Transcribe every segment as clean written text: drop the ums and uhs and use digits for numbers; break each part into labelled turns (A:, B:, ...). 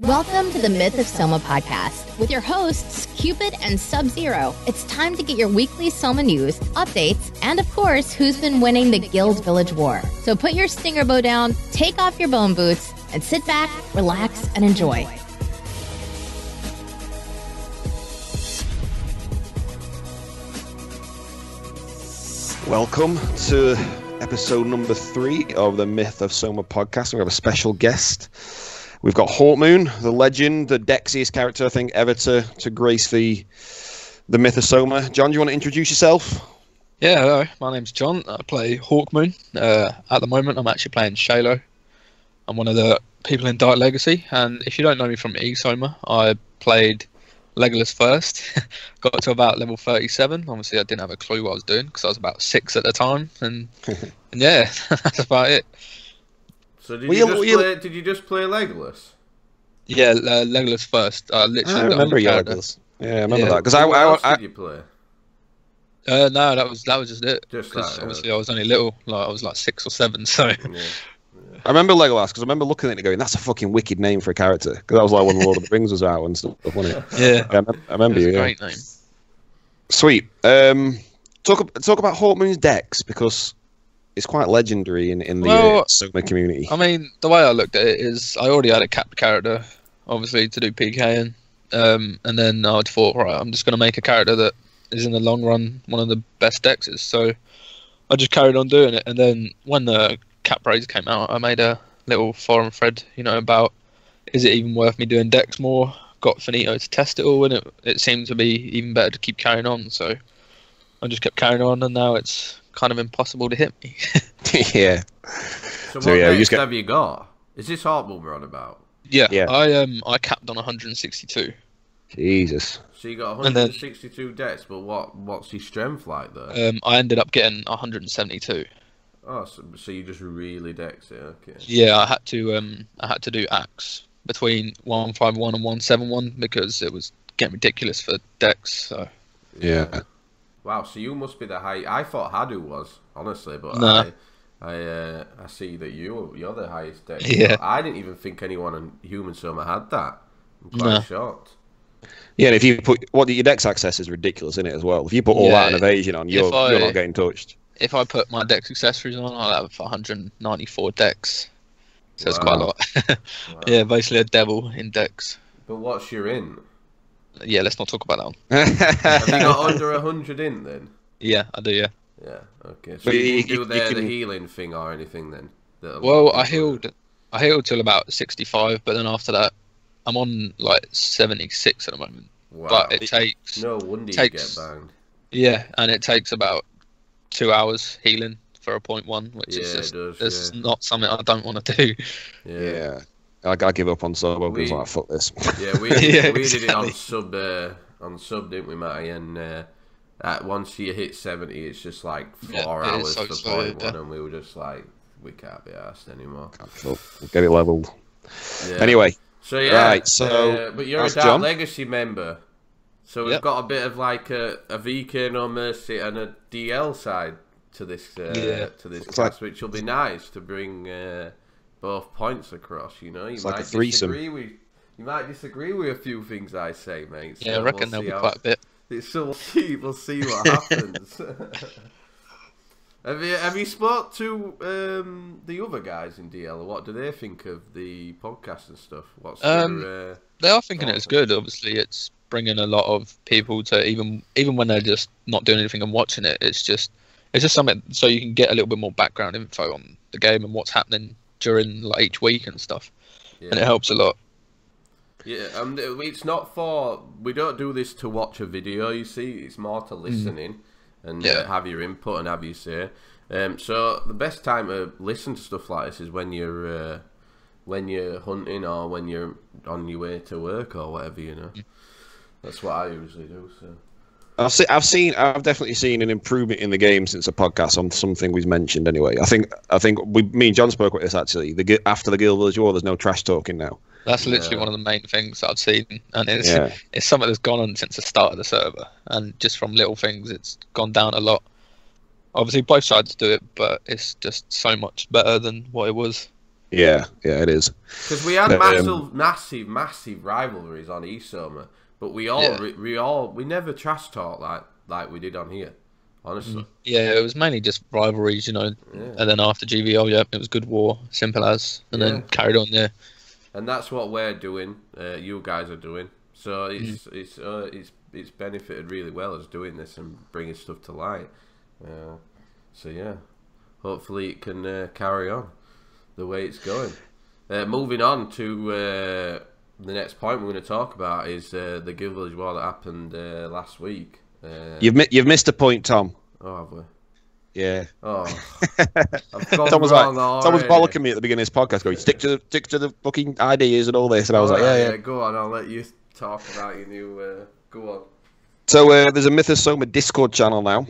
A: Welcome to the Myth-of-Soma podcast with your hosts, Cupid and Sub-Zero. It's time to get your weekly Soma news, updates, and of course, who's been winning the Guild Village War. So put your stinger bow down, take off your bone boots, and sit back, relax, and enjoy.
B: Welcome to episode number 3 of the Myth-of-Soma podcast. We have a special guest. We've got Hawkmoon, the legend, the dexiest character I think ever to grace the Myth-of-Soma. John, do you want to introduce yourself?
C: Yeah, hello. My name's John. I play Hawkmoon. At the moment, I'm actually playing Shailo. I'm one of the people in Dark Legacy, and if you don't know me from e-Soma, I played Legolas first. Got to about level 37. Obviously, I didn't have a clue what I was doing because I was about 6 at the time, and yeah, that's about it.
D: So did you just play Legolas?
C: Yeah, Legolas first. Literally,
B: I remember you Legolas. Yeah, I remember that. Because
D: did you play?
C: No, that was just it.
D: Just
C: because
D: that,
C: obviously I was only little. Like I was like 6 or 7. So.
D: Yeah.
B: I remember Legolas because I remember looking at it and going, "That's a fucking wicked name for a character." Because that was like when Lord of the Rings was out and stuff, wasn't it?
C: Yeah,
B: I remember you.
C: Great name.
B: Sweet. Talk about Hawkmoon's decks because it's quite legendary in the Soma community.
C: I mean, the way I looked at it is I already had a capped character, obviously, to do PKing. And then I thought, right, I'm just going to make a character that is in the long run one of the best decks. So I just carried on doing it. And then when the cap raise came out, I made a little forum thread, about is it even worth me doing decks more? Got Finito to test it all, and it seemed to be even better to keep carrying on. So I just kept carrying on, and now it's kind of impossible to hit me.
B: Yeah.
D: So what decks have you got? Is this Hawkmoon we're on about?
C: Yeah. I capped on 162.
B: Jesus.
D: So you got 162 decks, but what's your strength like though?
C: I ended up getting 172.
D: Oh, so you just really dex it, okay.
C: Yeah, I had to do axe between 151 and 171 because it was getting ridiculous for decks. So.
B: Yeah.
D: Wow, so you must be the high. I thought Hadu was, honestly, but
C: no.
D: I see that you're the highest deck.
C: Yeah.
D: I didn't even think anyone in Human Soma had that. I'm quite shocked.
B: Yeah, and if you put your dex access is ridiculous in it as well. If you put all that and evasion on, you're not getting touched.
C: If I put my dex accessories on, I'll have 194 decks. So it's quite a lot. Wow. Yeah, basically a devil in dex.
D: But what's your in?
C: Yeah, let's not talk about that one.
D: Have you got under 100 in then?
C: Yeah, I do. Yeah.
D: Yeah. Okay. So you didn't do the healing thing or anything then?
C: Well, I healed till about 65, but then after that, I'm on like 76 at the moment.
D: Wow.
C: But it takes.
D: No wonder you get banged.
C: Yeah, and it takes about 2 hours healing for a 0.1, which is just not something I don't want to do.
B: Yeah. I give up on Soma because I'm like, fuck this.
D: Yeah, we did it on sub, didn't we, Matty? And once you hit 70, it's just like 4 hours for 0.1, and we were just like, we can't be arsed anymore.
B: We'll get it leveled.
D: Yeah.
B: Anyway.
D: So yeah,
B: right, so
D: but you're a Dark Legacy member, so we've got a bit of like a VK No Mercy and a DL side to this cast, which will be nice to bring both points across. You
B: it's like a threesome.
D: You might disagree with a few things I say, mate. So
C: yeah, I reckon there'll be quite a bit.
D: So we'll see what happens. Have you spoke to the other guys in DL? What do they think of the podcast and stuff? What's
C: they are thinking it's good. Obviously, it's bringing a lot of people to even when they're just not doing anything and watching it. It's just something so you can get a little bit more background info on the game and what's happening during like each week and stuff, and it helps a lot.
D: Yeah, it's not we don't do this to watch a video. You see, it's more to listen in. And have your input and have your say. So the best time to listen to stuff like this is when you're hunting or when you're on your way to work or whatever. That's what I usually do. So
B: I've definitely seen an improvement in the game since the podcast on something we've mentioned. Anyway, I think me and John spoke about this actually. After the Guild Village War, there's no trash talking now.
C: That's literally one of the main things that I've seen, and it's something that's gone on since the start of the server, and just from little things, it's gone down a lot. Obviously, both sides do it, but it's just so much better than what it was.
B: Yeah, it is.
D: Because we had massive rivalries on eSoma, but we never trash talk like we did on here. Honestly.
C: Yeah, it was mainly just rivalries, you know. Yeah. And then after GVL, it was good war, simple as, and then carried on there.
D: And that's what we're doing. You guys are doing. So it's benefited really well as doing this and bringing stuff to light. So yeah, hopefully it can carry on the way it's going. Moving on to the next point we're going to talk about is the Guild Village War that happened last week.
B: You've missed a point, Tom.
D: Oh, have we?
B: Yeah.
D: Oh, I've gone
B: Tom was
D: wrong
B: Tom was bollocking me at the beginning of this podcast, going stick to the fucking ideas and all this, and I was like, yeah.
D: Go on, I'll let you talk about your new. Go on.
B: So there's a myth-of-soma Discord channel now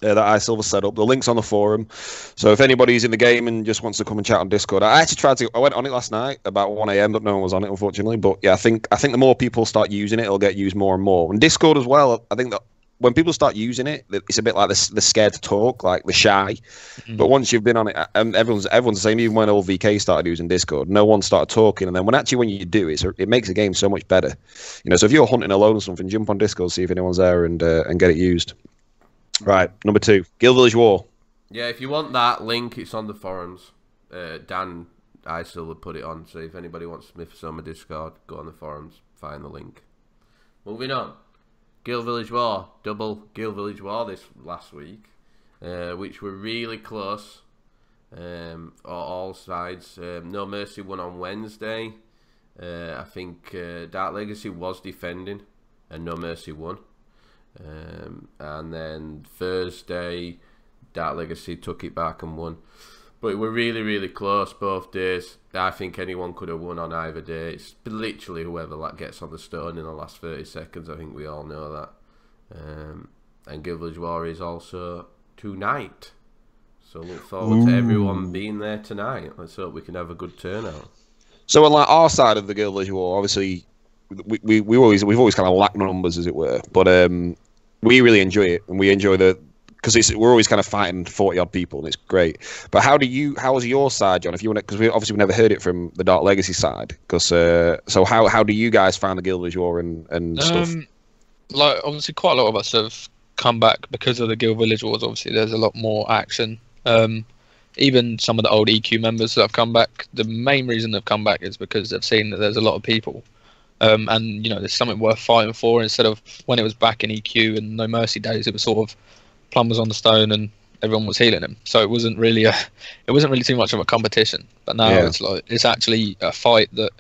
B: that iSilver set up. The link's on the forum. So if anybody's in the game and just wants to come and chat on Discord, I went on it last night about 1 a.m, but no one was on it, unfortunately. But yeah, I think the more people start using it, it'll get used more and more. And Discord as well, I think that when people start using it, it's a bit like they're scared to talk, like they're shy. Mm-hmm. But once you've been on it, everyone's the same. Even when old VK started using Discord, no one started talking. And then when you do, it makes the game so much better. You know, so if you're hunting alone or something, jump on Discord, see if anyone's there, and get it used. Right, number 2, Guild Village War.
D: Yeah, if you want that link, it's on the forums. Dan iSilver put it on, so if anybody wants myth-of-soma Discord, go on the forums, find the link. Moving on. Guild Village War, double Guild Village War this last week, which were really close on all sides. No Mercy won on Wednesday. I think Dark Legacy was defending, and No Mercy won. And then Thursday, Dark Legacy took it back and won. But it were really, really close both days. I think anyone could have won on either day. It's literally whoever gets on the stone in the last 30 seconds. I think we all know that. And Guild Village War is also tonight. So look forward to everyone being there tonight. Let's hope we can have a good turnout.
B: So on our side of the Guild Village War, obviously we've always kind of lacked numbers, as it were. But we really enjoy it, and we enjoy because we're always kind of fighting 40-odd people, and it's great. But how was your side, John? If you want, because we've never heard it from the Dark Legacy side. Because so how do you guys find the Guild Village War and stuff?
C: Like obviously, quite a lot of us have come back because of the Guild Village Wars. Obviously, there's a lot more action. Even some of the old EQ members that have come back, the main reason they've come back is because they've seen that there's a lot of people. And you know, there's something worth fighting for, instead of when it was back in EQ and No Mercy days, it was sort of Plum was on the stone and everyone was healing him, so it wasn't really too much of a competition. But now it's actually a fight that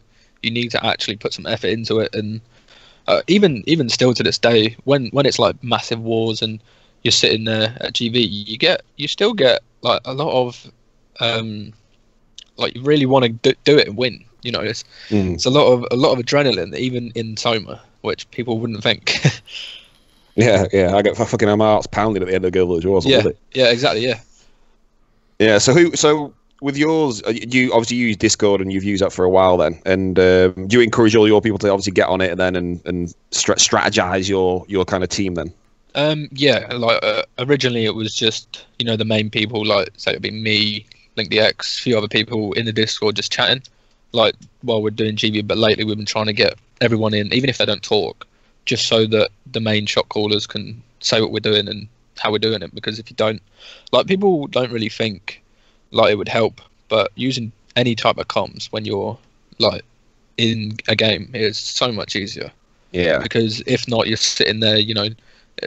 C: you need to actually put some effort into it. And even still to this day, when it's like massive wars and you're sitting there at GV, you still get like a lot of like you really want to do it and win. You know, it's a lot of adrenaline, even in Soma, which people wouldn't think.
B: Yeah, I get fucking my heart's pounded at the end of Guild Village War.
C: Yeah, exactly.
B: Yeah. So with yours, you obviously use Discord, and you've used that for a while then. And do you encourage all your people to obviously get on it and strategize your kind of team then?
C: Yeah, like originally it was just, you know, the main people, like say it'd be me, Link the X, a few other people in the Discord just chatting, like while we're doing GB. But lately we've been trying to get everyone in, even if they don't talk, just so that the main shot callers can say what we're doing and how we're doing it. Because if you don't, like, people don't really think like it would help, but using any type of comms when you're like in a game is so much easier.
B: Yeah.
C: Because if not, you're sitting there, you know,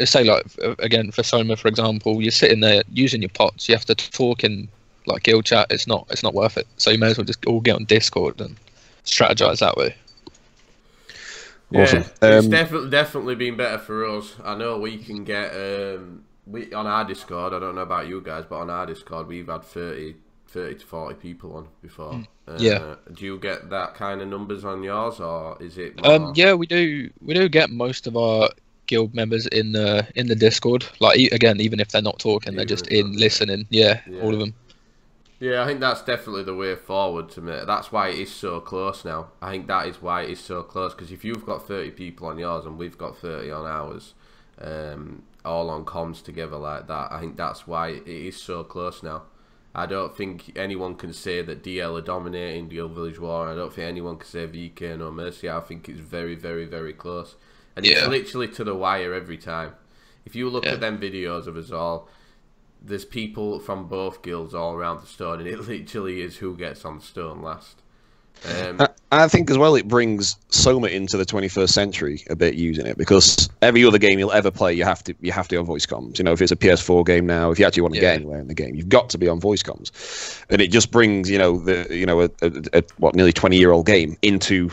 C: say like again for Soma, for example, you're sitting there using your pots. You have to talk in like guild chat. It's not worth it. So you may as well just all get on Discord and strategize that way.
B: Awesome.
D: Yeah, it's definitely been better for us. I know we can get we on our Discord. I don't know about you guys, but on our Discord we've had 30 to 40 people on before.
C: Yeah.
D: Do you get that kind of numbers on yours, or is it?
C: Yeah, we do. We do get most of our guild members in the Discord. Like again, even if they're not talking, they're just in listening. Yeah, all of them.
D: Yeah, I think that's definitely the way forward to me. That's why it is so close now. I think that is why it is so close, because if you've got 30 people on yours and we've got 30 on ours, all on comms together like that, I think that's why it is so close now. I don't think anyone can say that DL are dominating Guild Village War. I don't think anyone can say VK No Mercy. I think it's very, very, very close. And it's literally to the wire every time. If you look at them videos of us all, there's people from both guilds all around the stone, and it literally is who gets on the stone last.
B: I think as well it brings Soma into the 21st century a bit using it, because every other game you'll ever play you have to have voice comms. You know, if it's a PS4 game now, if you actually want to get anywhere in the game, you've got to be on voice comms, and it just brings a nearly 20-year-old game into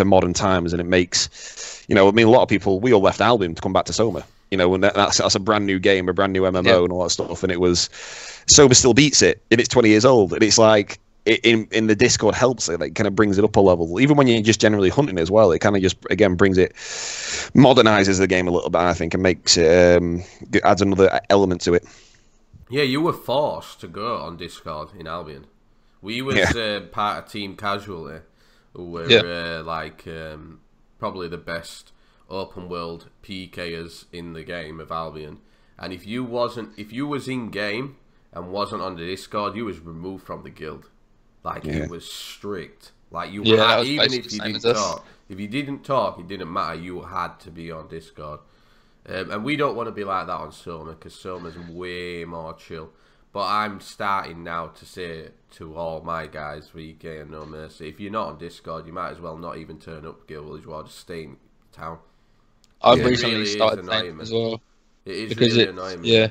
B: modern times, and it makes a lot of people, we all left Albion to come back to Soma. And that's a brand new game, a brand new MMO and all that stuff, and Soma still beats it if it's 20 years old, and it's like. In the Discord helps it, like kind of brings it up a level. Even when you're just generally hunting as well, it kind of just again brings it, modernizes the game a little bit, I think, and makes it adds another element to it.
D: Yeah, you were forced to go on Discord in Albion. We was part of Team Casualty, who were probably the best open world PKers in the game of Albion. And if you was in game and wasn't on the Discord, you was removed from the guild. Like, it was strict. Like, you had, even if you didn't talk. If you didn't talk, it didn't matter. You had to be on Discord. And we don't want to be like that on Soma, because Soma's way more chill. But I'm starting now to say to all my guys, VK and No Mercy, if you're not on Discord, you might as well not even turn up Guild Village War. Just stay in town.
C: I've recently started playing as well.
D: It is really annoying me. Yeah.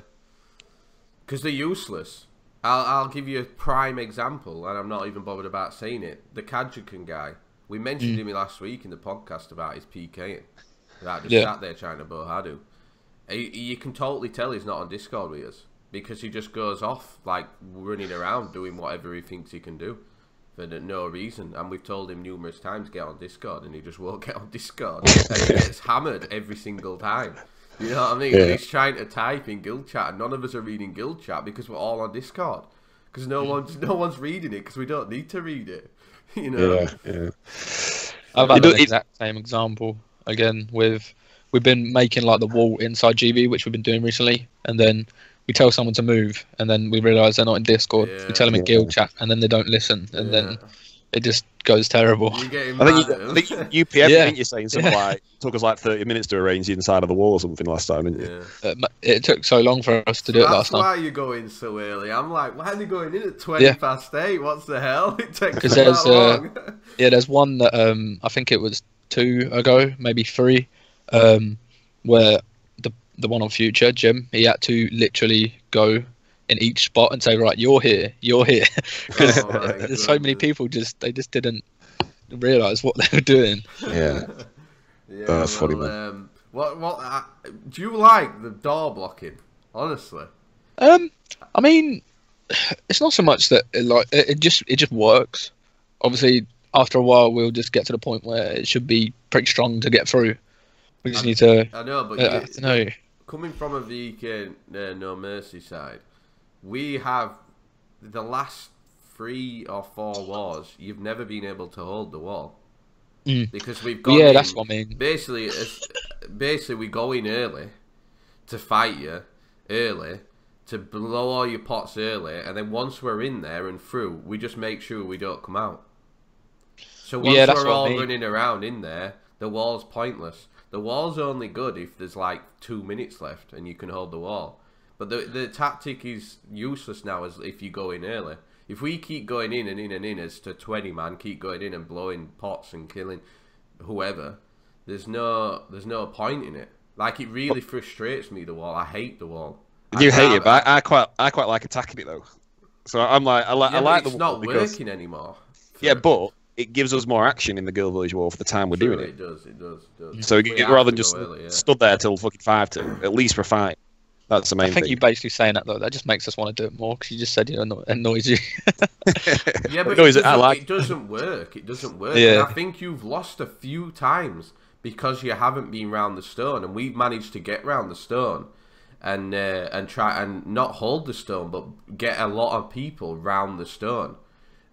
D: Because they're useless. I'll give you a prime example, and I'm not even bothered about saying it. The Kajakan guy. We mentioned him last week in the podcast about his PKing. That just sat there trying to bow Hadu. You can totally tell he's not on Discord with us, because he just goes off, like, running around doing whatever he thinks he can do for no reason. And we've told him numerous times to get on Discord, and he just won't get on Discord. And he gets hammered every single time. You know what I mean? He's trying to type in guild chat, and none of us are reading guild chat because we're all on Discord. Because no one's reading it, because we don't need to read it. You know? Yeah.
C: I've had the exact same example again with, we've been making like the wall inside GB, which we've been doing recently, and then we tell someone to move, and then we realise they're not in Discord. We tell them in guild chat, and then they don't listen, and then it just goes terrible.
B: I think you PM, didn't you, saying something like, it took us like 30 minutes to arrange the inside of the wall or something last time, didn't you?
C: It took so long for us to do it last time.
D: That's why you go in so early. I'm like, why are they going in at 20 past 8? What's the hell? It takes so that long.
C: There's one that I think it was 2 ago, maybe 3, where the one on Future, Jim, he had to literally go in each spot and say, right, you're here, because there's so many people they just didn't realise what they were doing.
B: That's funny, man.
D: What do you like the door blocking, honestly?
C: I mean, it's not so much that it just works. Obviously, after a while we'll just get to the point where it should be pretty strong to get through. We just need to,
D: I know, but coming from a VK No Mercy side, we have the last 3 or 4 wars. You've never been able to hold the wall because we've gone.
C: Yeah, that's what I mean.
D: Basically, we go in early to fight you early, to blow all your pots early, and then once we're in there and through, we just make sure we don't come out. So once we're all running around in there, the wall's pointless. The wall's only good if there's like 2 minutes left and you can hold the wall. But the tactic is useless now as if you go in early. If we keep going in and in and in as to 20 man, keep going in and blowing pots and killing whoever, there's no point in it. Like, it really frustrates me, the wall. I hate the wall.
B: You hate it, but I quite like attacking it though. So I'm like, I like the wall.
D: It's not working anymore.
B: Yeah, but it gives us more action in the Guild Village War for the time we're doing it.
D: It does.
B: So rather than just stood there till fucking 5 to, at least we're fine. That's the main thing.
C: I think you're basically saying that though. That just makes us want to do it more, because you just said it annoys you.
D: Yeah, but it doesn't work. It doesn't work.
C: Yeah.
D: And I think you've lost a few times because you haven't been round the stone, and we've managed to get round the stone and try and not hold the stone, but get a lot of people round the stone.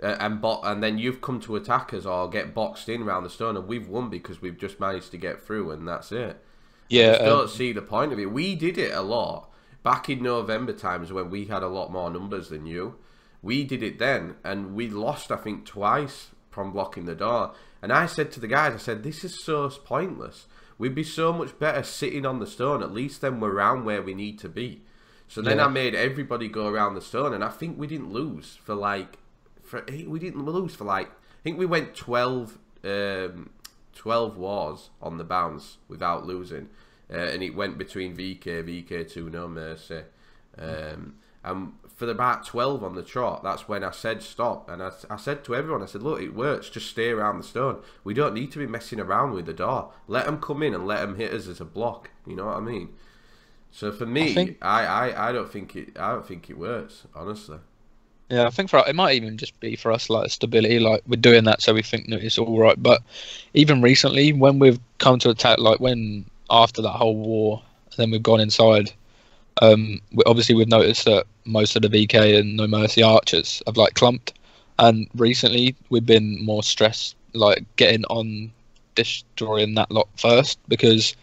D: And then you've come to attack us or get boxed in round the stone, and we've won because we've just managed to get through, and that's it.
C: Yeah,
D: I just don't see the point of it. We did it a lot back in November times when we had a lot more numbers than you. We did it then, and we lost, I think, twice from blocking the door. And I said to the guys, I said, this is so pointless. We'd be so much better sitting on the stone. At least then we're around where we need to be. So then I made everybody go around the stone, and I think we didn't lose for like, I think we went 12 wars on the bounce without losing. And it went between VK2, No Mercy. And for about 12 on the trot, that's when I said stop. And I said to everyone, I said, look, it works. Just stay around the stone. We don't need to be messing around with the door. Let them come in and let them hit us as a block. You know what I mean? So for me, I don't think it works, honestly.
C: Yeah, I think it might even just be for us like stability. Like we're doing that, so we think that it's all right. But even recently, when we've come to attack, like when after that whole war, then we've gone inside. We've noticed that most of the VK and No Mercy archers have like clumped, and recently we've been more stressed, like getting on destroying that lot first, because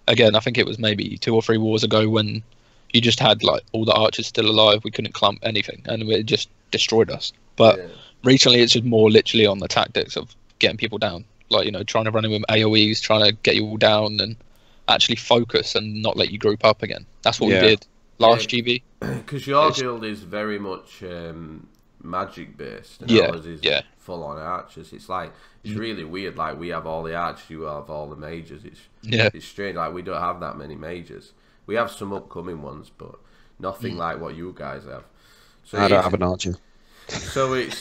C: again, I think it was maybe 2 or 3 wars ago when you just had like all the archers still alive, we couldn't clump anything, and it just destroyed us. But recently it's just more literally on the tactics of getting people down, like, you know, trying to run in with AoEs, trying to get you all down and actually focus and not let you group up again. That's what we did last GB.
D: Because your guild is very much magic based, and ours is full on archers. It's like, it's really weird. Like, we have all the archers, you have all the mages. It's strange. Like, we don't have that many mages. We have some upcoming ones, but nothing like what you guys have. So
B: I don't have an archer.
D: So it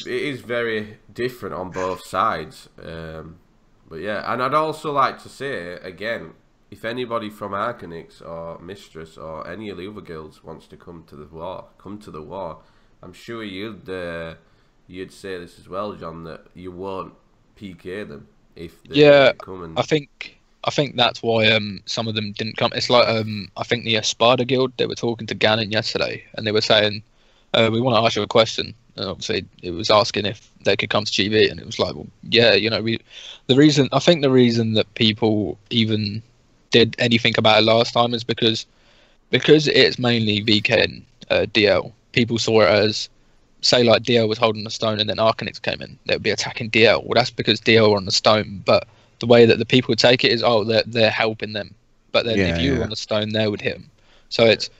D: is very different on both sides. But yeah, and I'd also like to say again, if anybody from Arcanix or Mistress or any of the other guilds wants to come to the war. I'm sure you'd say this as well, John, that you won't PK them if they come. And... I think that's why some of them didn't come. It's like I think the Espada guild, they were talking to Ganon yesterday, and they were saying, we want to ask you a question. And obviously it was asking if they could come to GB, and it was like, well, yeah, you know, the reason that people even did anything about it last time is because it's mainly VK and DL. People saw it as, say, like DL was holding the stone and then Arcanix came in, they would be attacking DL. Well, that's because DL were on the stone, but the way that the people would take it is, oh, they're helping them. But then if you were on the stone, they would hit them. So it's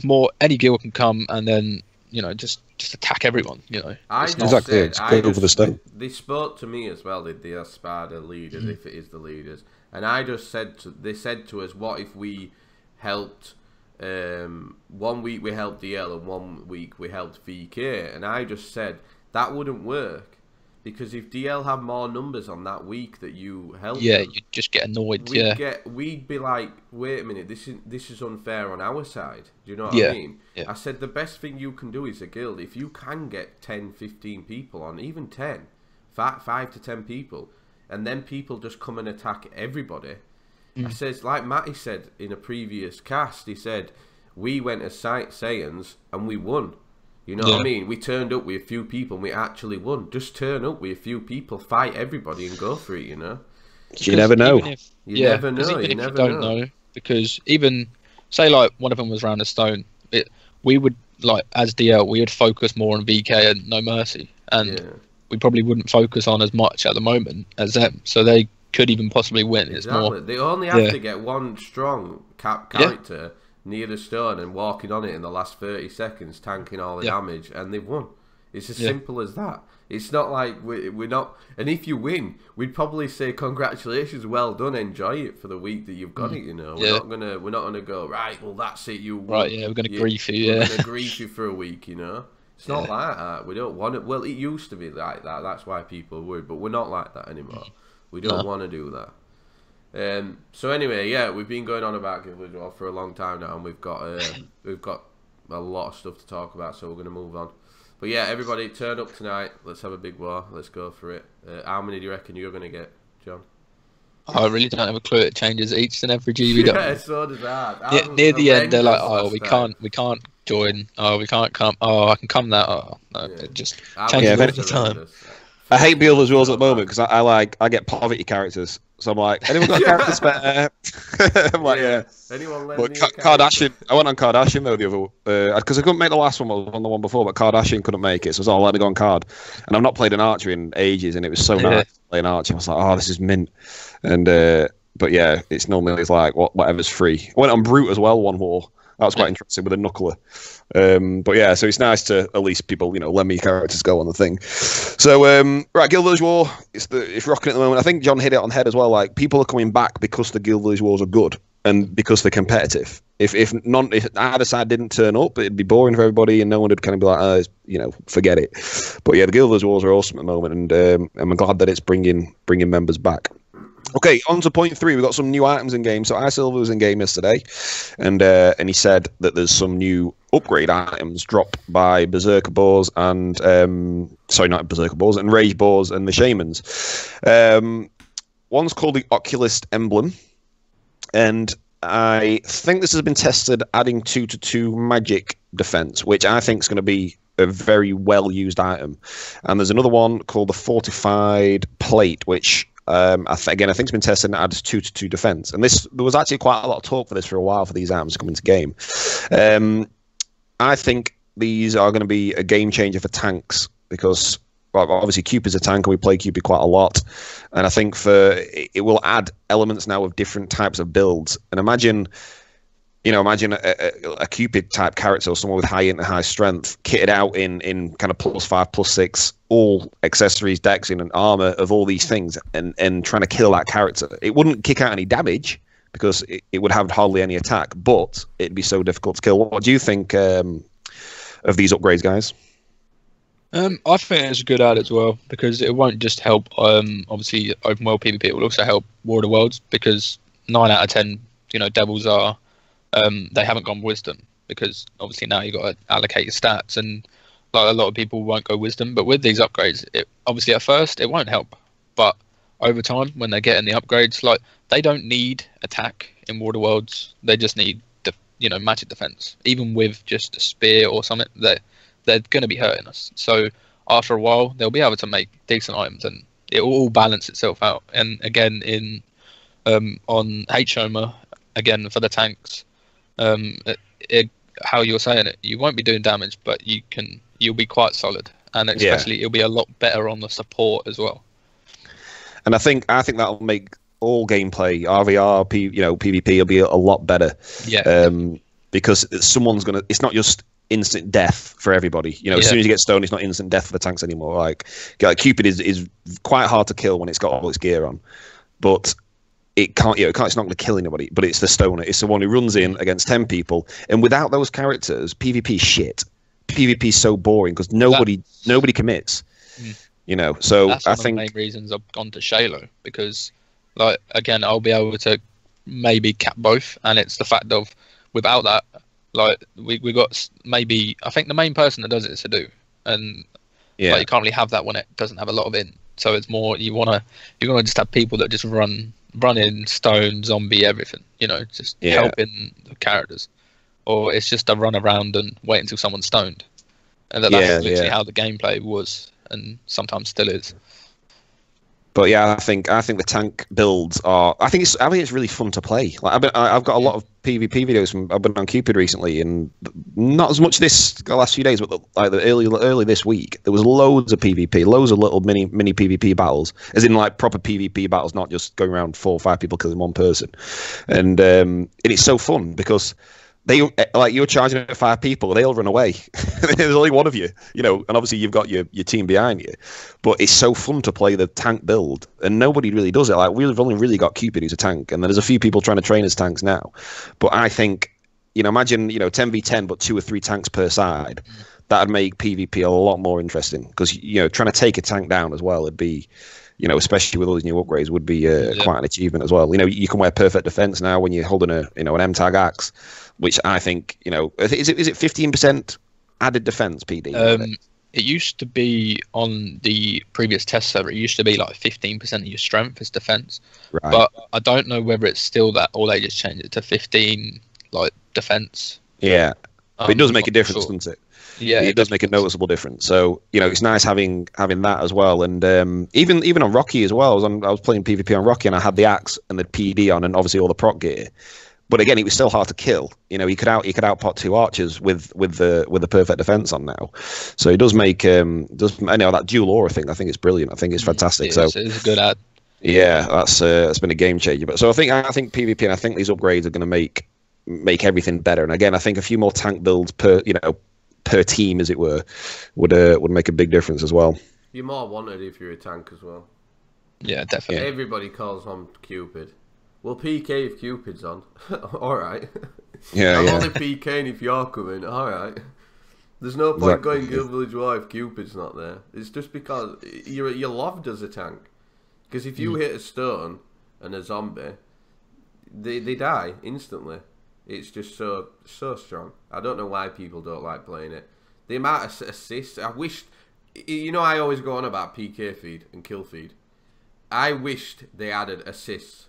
D: more, any guild can come and then, you know, just attack everyone, you know.
B: Over the stone.
D: They spoke to me as well, the Espada leaders, if it is the leaders. And I just said they said to us, what if we helped, 1 week we helped DL and 1 week we helped VK? And I just said, that wouldn't work. Because if DL have more numbers on that week that you help them,
C: you'd just get annoyed.
D: We'd be like, wait a minute, this is unfair on our side. Do you know what I mean? Yeah. I said the best thing you can do is a guild. If you can get 10, 15 people on, even 10, 5 to 10 people, and then people just come and attack everybody. I says, like Matty said in a previous cast, he said, we went as Saiyans and we won. You know what I mean? We turned up with a few people and we actually won. Just turn up with a few people, fight everybody and go for it, you know?
B: You never know.
D: You never know. You never
C: don't know. Because even, say like one of them was round a stone, we would, like, as DL, we would focus more on VK and No Mercy. And we probably wouldn't focus on as much at the moment as them. So they could even possibly win. Exactly. It's more,
D: they only have to get one strong character near the stone and walking on it in the last 30 seconds, tanking all the damage, and they've won. It's as simple as that. It's not like we're not. And if you win, we'd probably say congratulations, well done, enjoy it for the week that you've got it. You know, we're not gonna go, right, well that's it, you won.
C: Right, we're gonna grief you.
D: We're gonna grief you for a week. You know, it's not like that. We don't want it. Well, it used to be like that. That's why people are worried, but we're not like that anymore. We don't want to do that. So anyway, we've been going on about Guild War for a long time now, and we've got a lot of stuff to talk about, so we're going to move on. But yeah, everybody turn up tonight. Let's have a big war. Let's go for it. How many do you reckon you're going to get, John?
C: I really don't have a clue. It changes each and every GB.
D: Yeah, so does that.
C: Near the end, they're like, "Oh, we can't join. Oh, we can't come. Oh, I can come that. Oh, no, it just changes every time."
B: I hate Guild Visuals at the moment because I get poverty characters. So I'm like, anyone got a character spare? I'm like, yeah.
D: Anyone lend
B: But
D: me
B: Kardashian, I went on Kardashian though the other because I couldn't make the last one. I was on the one before, but Kardashian couldn't make it, so I was all let me go on card. And I've not played an archer in ages, and it was so nice to play an archer. I was like, oh, this is mint. And but yeah, it's normally like whatever's free. I went on Brute as well one war. That was quite interesting with a knuckler. But yeah, so it's nice to at least people, lend me characters go on the thing. So right, Guild Village War, it's rocking at the moment. I think John hit it on the head as well. Like people are coming back because the Guild Village Wars are good and because they're competitive. If either side didn't turn up, it'd be boring for everybody, and no one would kind of be like, forget it. But yeah, the Guild Village Wars are awesome at the moment, and I'm glad that it's bringing members back. Okay, on to point 3. We've got some new items in game. So iSilver was in game yesterday, and he said that there's some new upgrade items dropped by Berserker Boars and not Berserker Boars and Rage Boars and the Shamans. One's called the Oculist Emblem, and I think this has been tested adding 2/2 magic defense, which I think is going to be a very well used item. And there's another one called the Fortified Plate, which I think it's been tested and adds 2/2 defense. And there was actually quite a lot of talk for this for a while for these items to come into game. I think these are going to be a game changer for tanks because, well, obviously Cupid's a tank and we play Cupid quite a lot. And I think it will add elements now of different types of builds. And imagine a Cupid type character or someone with high int and high strength kitted out in kind of +5, +6, all accessories, decks, and armor of all these things, and trying to kill that character. It wouldn't kick out any damage because it would have hardly any attack, but it'd be so difficult to kill. What do you think of these upgrades, guys?
C: I think it's a good add as well because it won't just help obviously open world PvP. It will also help War of the Worlds because 9 out of 10 devils are they haven't gone wisdom because obviously now you've got to allocate your stats, and like a lot of people won't go wisdom. But with these upgrades, obviously at first it won't help, but over time when they're getting the upgrades, like they don't need attack in War of the Worlds, they just need magic defense. Even with just a spear or something, they're going to be hurting us. So after a while they'll be able to make decent items and it will all balance itself out. And again on Hawkmoon, again for the tanks, how you're saying it, you won't be doing damage, but you'll be quite solid, and especially it'll be a lot better on the support as well.
B: And I think that'll make all gameplay, RVR, PvP, will be a lot better.
C: Yeah.
B: Because it's not just instant death for everybody. As soon as you get stoned, it's not instant death for the tanks anymore. Like Cupid is quite hard to kill when it's got all its gear on, but it's not going to kill anybody, but it's the stoner. It's the one who runs in against 10 people, and without those characters, PvP shit. PvP is so boring because nobody commits. So
C: that's
B: I think
C: one of the main reasons I've gone to Shailo because, like, again, I'll be able to maybe cap both, and it's the fact of without that, like we got maybe I think the main person that does it is Sadu, and like, you can't really have that when it doesn't have a lot of in. So it's more you're gonna just have people that just run in, stone, zombie, everything, just helping the characters, or it's just a run around and wait until someone's stoned, and that's literally how the gameplay was and sometimes still is.
B: But yeah, I think the tank builds are. I think it's really fun to play. Like I've got a lot of PvP videos I've been on Cupid recently, and not as much the last few days, but early this week there was loads of PvP, loads of little mini PvP battles, as in like proper PvP battles, not just going around 4 or 5 people killing one person, and it's so fun because you're charging at 5 people, they all run away. There's only one of you, and obviously you've got your team behind you. But it's so fun to play the tank build, and nobody really does it. Like we've only really got Cupid, who's a tank, and there's a few people trying to train as tanks now. But I think, imagine 10v10, but 2 or 3 tanks per side. That'd make PvP a lot more interesting because trying to take a tank down as well would be. Especially with all these new upgrades, would be quite an achievement as well. You can wear perfect defense now when you're holding an M-tag axe, which I think, is it 15% added defense, PD?
C: It used to be on the previous test server. It used to be like 15% of your strength as defense, right. But I don't know whether it's still that, or they just changed it to 15 like defense.
B: Yeah, but it does make a difference, doesn't it?
C: Yeah,
B: it does make a noticeable difference. So it's nice having that as well. And even on Rocky as well. I was playing PvP on Rocky, and I had the axe and the PD on, and obviously all the proc gear. But again, it was still hard to kill. You could outpot 2 archers with the perfect defense on now. So it does make that dual aura thing. I think it's brilliant. I think it's fantastic.
C: It's a good ad.
B: Yeah, that's been a game changer. But so I think PvP, and I think these upgrades are going to make everything better. And again, I think a few more tank builds per team, as it were, would make a big difference as well.
D: You're more wanted if you're a tank as well.
C: Yeah, definitely.
D: Everybody calls on Cupid. Well, PK if Cupid's on. All right.
B: Yeah,
D: I'm only PKing if you're coming. All right. There's no point going Guild Village War if Cupid's not there. It's just because you're loved as a tank. Because if you hit a stone and a zombie, they die instantly. It's just so strong. I don't know why people don't like playing it. The amount of assists, I wished... I always go on about PK feed and kill feed. I wished they added assists.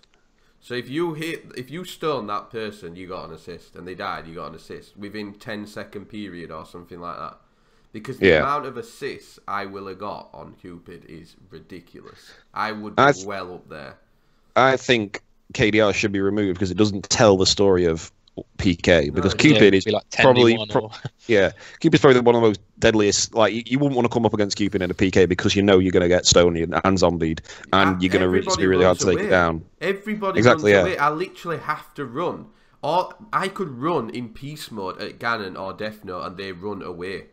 D: So if you stun that person, you got an assist, and they died, you got an assist within 10-second period or something like that. Because the amount of assists I will have got on Cupid is ridiculous. I would be well up there.
B: I think KDR should be removed because it doesn't tell the story of PK. Because Cupid is
C: like
B: Cupid's probably one of the most deadliest. Like you wouldn't want to come up against Cupid in a PK because you're going to get stoned and zombied, and you're going to be really hard to take it down.
D: Everybody runs away. I literally have to run, or I could run in peace mode at Ganon or Death Note, and they run away.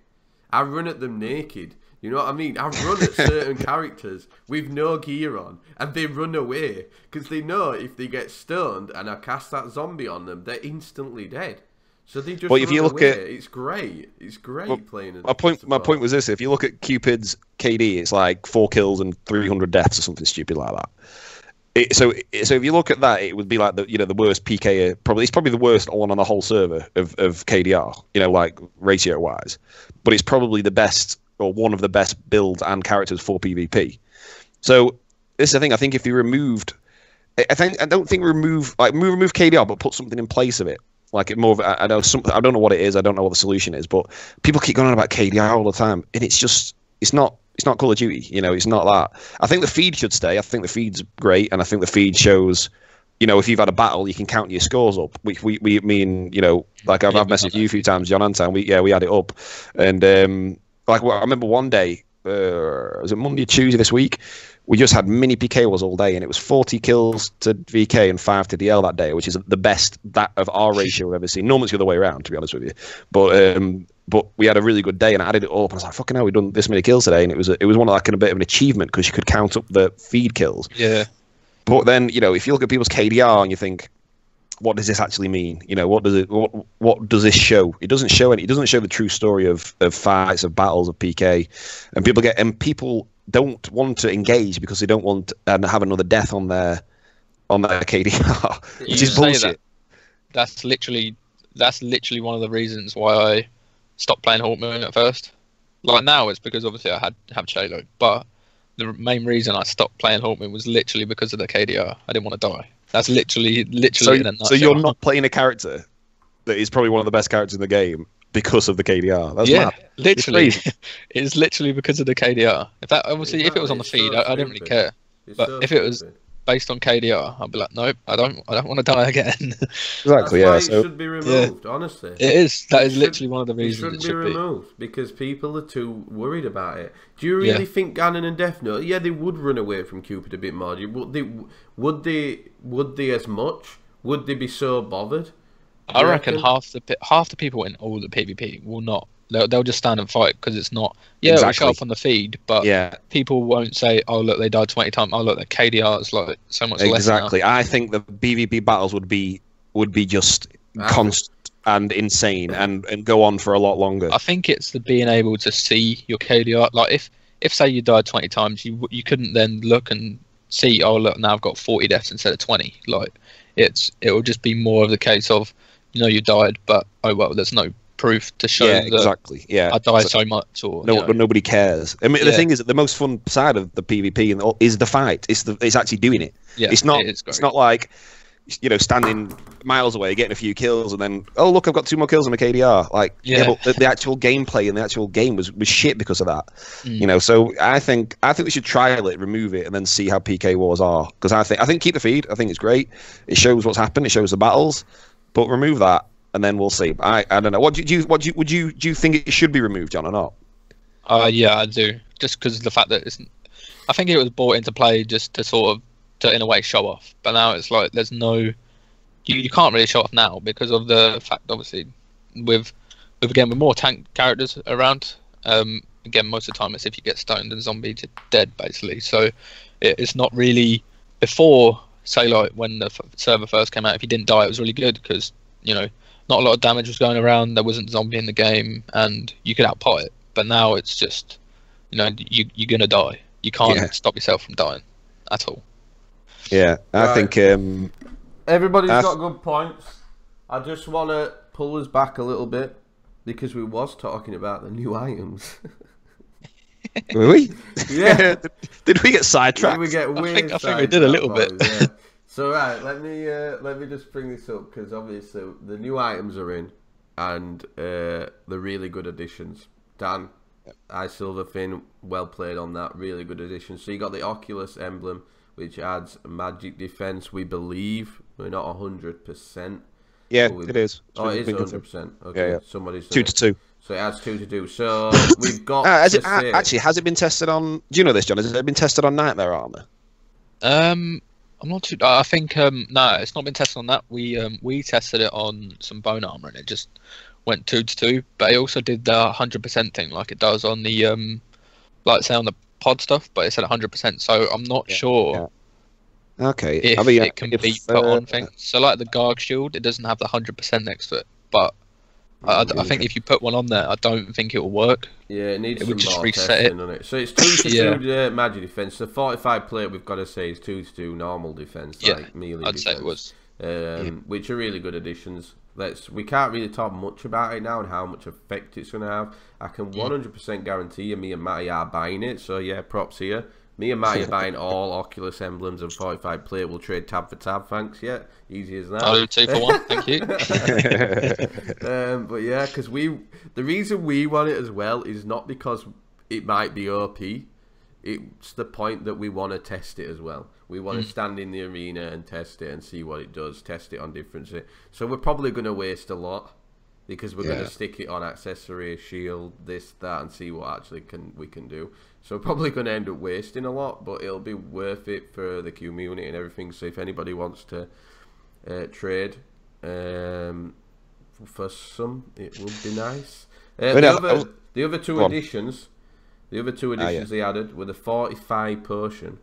D: I run at them naked. You know what I mean? I run at certain characters with no gear on, and they run away because they know if they get stoned and I cast that zombie on them, they're instantly dead. So they just run away. It's great. It's great playing as
B: my point was this: if you look at Cupid's KD, it's like 4 kills and 300 deaths or something stupid like that. So if you look at that, it would be like the worst PK. It's probably the worst one on the whole server of KDR. Like ratio wise, but it's probably the best or one of the best builds and characters for PvP. So this is the thing. I think if you removed, remove KDR, but put something in place of it. Like more of I don't know what it is. I don't know what the solution is. But people keep going on about KDR all the time, and it's not Call of Duty. It's not that. I think the feed should stay. I think the feed's great, and I think the feed shows. If you've had a battle, you can count your scores up. Which I've messaged you a few times, John Anton. We had it up, and I remember one day, was it Monday or Tuesday this week? We just had mini PK wars all day, and it was 40 kills to VK and 5 to DL that day, which is the best of our ratio I've ever seen. Normally it's the other way around, to be honest with you. But we had a really good day, and I added it up, and I was like, fucking hell, we've done this many kills today, and it was one of a bit of an achievement because you could count up the feed kills.
C: Yeah.
B: But then, if you look at people's KDR and you think, what does this actually mean? What does this show? It doesn't show any. It doesn't show the true story of fights, of battles, of PK, and people don't want to engage because they don't want to have another death on their KDR, which is bullshit.
C: That's literally one of the reasons why I stopped playing Hawkmoon at first. Like now, it's because obviously I have Shailo, but the main reason I stopped playing Hawkmoon was literally because of the KDR. I didn't want to die. That's literally in a nutshell.
B: So you're not playing a character that is probably one of the best characters in the game because of the KDR. That's mad.
C: Literally, it's literally because of the KDR. If it was on the feed, I didn't really care. But if it was based on KDR, I'd be like, nope, I don't want to die again.
B: Exactly.
D: That's why it should be removed. Honestly,
C: it is. That is literally one of the reasons
D: it should be removed because people are too worried about it. Do you really think Ganon and Death Note? Yeah, they would run away from Cupid a bit more. Would they as much? Would they be so bothered?
C: I reckon half the people in all the PvP will not. They'll just stand and fight because it's not. Yeah, it'll show up on the feed, but people won't say, "Oh, look, they died 20 times. Oh, look, the KDR is like so much less."
B: Exactly. I think the PvP battles would be just constant and insane and go on for a lot longer.
C: I think it's the being able to see your KDR. Like if say you died 20 times, you couldn't then look and see. Oh, look, now I've got 40 deaths instead of 20. Like it will just be more of the case of you died, but oh well, there's no proof to show I died so much, or
B: but nobody cares. I mean, the thing is that the most fun side of the PvP is the fight. It's actually doing it.
C: Yeah,
B: it's not like standing miles away, getting a few kills, and then, oh look, I've got 2 more kills on my KDR. Like, but the actual gameplay in the actual game was shit because of that. So I think we should trial it, remove it, and then see how PK wars are. Because I think keep the feed. I think it's great. It shows what's happened. It shows the battles, but remove that, and then we'll see. I don't know. Would you think it should be removed, John, or not?
C: Yeah, I do. Just because of the fact that I think it was brought into play just to sort of, to in a way show off, but now it's like there's no, you can't really show off now because of the fact, obviously, with more tank characters around. Again, most of the time it's if you get stoned and zombie to dead, basically. So it's not really, before, say like when the server first came out, if you didn't die it was really good because not a lot of damage was going around, there wasn't zombie in the game, and you could outpot it. But now it's just, you're gonna die. You can't stop yourself from dying at all.
B: Yeah, I think
D: everybody's got good points. I just want to pull us back a little bit because we was talking about the new items.
B: Were we?
D: Yeah.
B: Did we get sidetracked?
D: Did we get weird?
C: I think we did a little bit.
D: Yeah. So right, let me just bring this up because obviously the new items are in, and the really good additions. Dan, Silverfin, well played on that. Really good addition. So you got the Oculus emblem, which adds magic defense. We believe we're not 100%.
B: Yeah, it is.
D: Oh, it is 100%. Okay,
B: yeah.
D: Somebody's
B: 2 to 2.
D: So it adds 2 to 2. So we've got.
B: Actually, has it been tested on? Do you know this, John? Has it been tested on nightmare armor?
C: I'm not too. I think no, it's not been tested on that. We tested it on some bone armor, and it just went 2 to 2. But it also did the 100% thing, like it does on the like say on the pod stuff. But it said 100%, so I'm not sure. Yeah.
B: Okay.
C: If it can be put on things. So like the Garg shield, it doesn't have the 100% next to it, but I think if you put one on there, I don't think it will work.
D: Yeah, it needs
C: would
D: some
C: just
D: more
C: reset
D: testing on it. So it's 2 to 2 magic defense. The 45 plate, we've got to say, is 2 to 2 normal defense, like melee
C: I'd
D: defense.
C: say it was.
D: Which are really good additions. We can't really talk much about it now and how much effect it's going to have. I can 100% guarantee you, me and Matty are buying it. So yeah, props here. Me and Matty are buying all Oculus emblems and 45 plate. We'll trade tab for tab, thanks. Yeah, easy as that.
C: I'll do 2 for 1, thank you.
D: But yeah, because the reason we want it as well is not because it might be OP. It's the point that we want to test it as well. We want to stand in the arena and test it and see what it does. Test it on different. So we're probably going to waste a lot because we're going to stick it on accessory, shield, this, that, and see what actually we can do. So we're probably going to end up wasting a lot, but it'll be worth it for the community and everything. So if anybody wants to trade for some, it would be nice. The other two additions they added were the 45 potion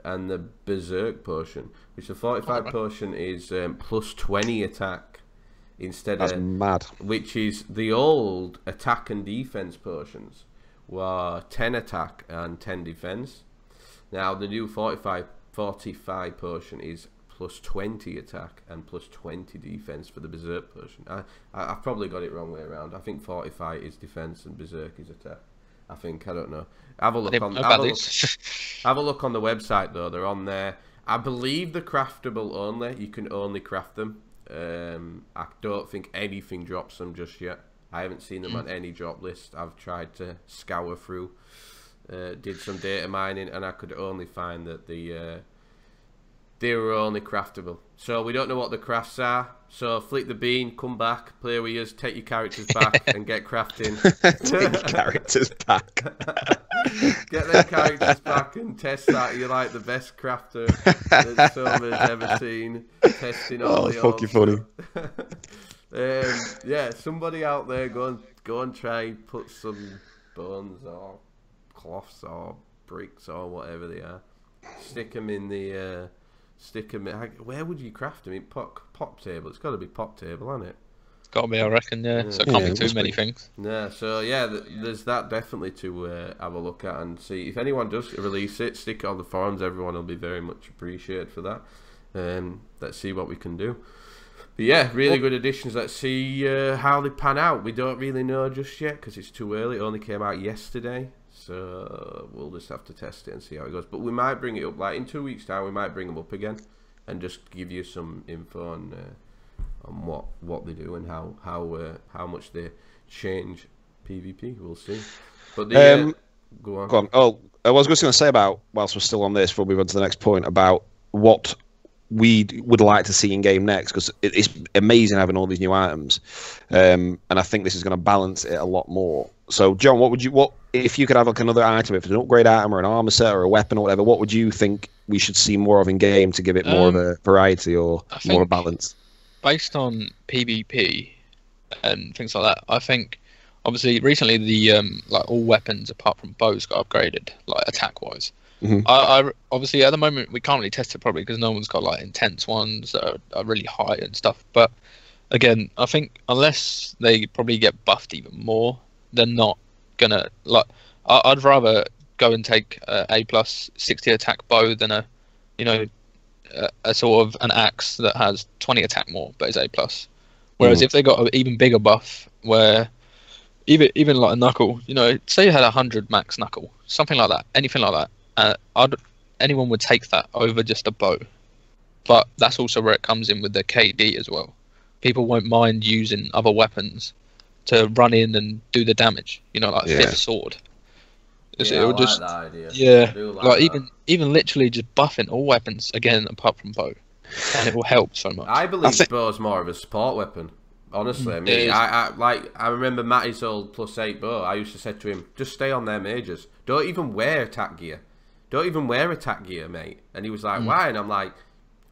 D: and the Berserk potion, which the 45 potion is plus 20 attack instead
B: That's
D: of
B: mad.
D: Which is the old attack and defense potions were 10 attack and 10 defense. Now the new 45 potion is plus 20 attack and plus 20 defense for the Berserk potion. I've probably got it wrong way around. I think 45 is defense and Berserk is attack. I don't know. Have a look on the website though. They're on there. I believe they're craftable only. You can only craft them. I don't think anything drops them just yet. I haven't seen them on any drop list. I've tried to scour through, did some data mining, and I could only find that they were only craftable. So we don't know what the crafts are. So flick the bean, come back, play with us, take your characters back, and get crafting.
B: Take your characters back.
D: Get their characters back and test that. You're like the best crafter that Soma's ever seen. Testing all the
B: fucking funny.
D: Yeah, somebody out there go and try put some bones or cloths or bricks or whatever they are. Stick them in the. Where would you craft them? In pop table. It's got to be pop table, hasn't it?
C: It's got to be, I reckon. Yeah. So it can't be too many things.
D: Yeah. So yeah, there's that definitely to have a look at and see if anyone does release it. Stick it on the forums. Everyone will be very much appreciated for that. Let's see what we can do. But yeah, really good additions. Let's see how they pan out. We don't really know just yet because it's too early. It only came out yesterday. So we'll just have to test it and see how it goes. But we might bring it up, like in 2 weeks' time, we might bring them up again. and just give you some info on what they do and how much they change PvP. We'll see. But go on.
B: Go on. Oh, I was just going to say about, whilst we're still on this, before we move on to the next point, about what we would like to see in game next, because it's amazing having all these new items, and I think this is going to balance it a lot more. So, John, what if you could have like another item, if it's an upgrade item or an armor set or a weapon or whatever, what would you think we should see more of in game to give it more of a variety or more of a balance?
C: Based on PvP and things like that, I think obviously recently the like all weapons apart from bows got upgraded, like attack wise. I obviously at the moment we can't really test it probably because no one's got like intense ones that are really high and stuff. But again, I think unless they probably get buffed even more, they're not gonna like. I'd rather go and take a plus 60 attack bow than a sort of an axe that has 20 attack more but is A plus. Whereas if they got an even bigger buff where even like a knuckle, say you had 100 max knuckle, something like that, anything like that, anyone would take that over just a bow. But that's also where it comes in with the KD as well. People won't mind using other weapons to run in and do the damage, like fifth sword.
D: Yeah, I like that idea.
C: Yeah, like even literally just buffing all weapons again apart from bow, and it will help so much.
D: I believe bow's more of a support weapon. Honestly, I remember Matty's old +8 bow. I used to say to him, just stay on their mages. Don't even wear attack gear. Don't even wear attack gear, mate. And he was like, why? And I'm like,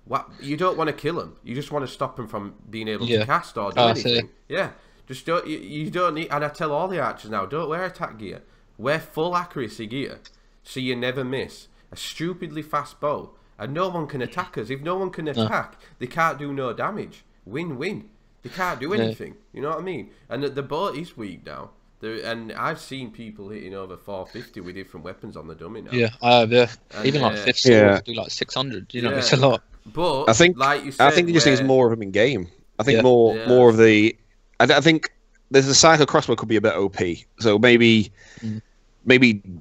D: what? You don't want to kill him. You just want to stop him from being able to cast or do anything. Yeah, just don't. You don't need. And I tell all the archers now, don't wear attack gear. Wear full accuracy gear, so you never miss. A stupidly fast bow, and no one can attack us. If no one can attack, they can't do no damage. Win-win. They can't do anything. You know what I mean? And the bow is weak now. And I've seen people hitting over 450 with different weapons on the dummy now.
C: Yeah, I have. Yeah, and, even like fifth swords do like 600. It's a lot.
D: But
B: I think,
D: like you said,
B: I think you just need more of them in game. I think more of the. I think there's a cycle crossbow could be a bit OP. So maybe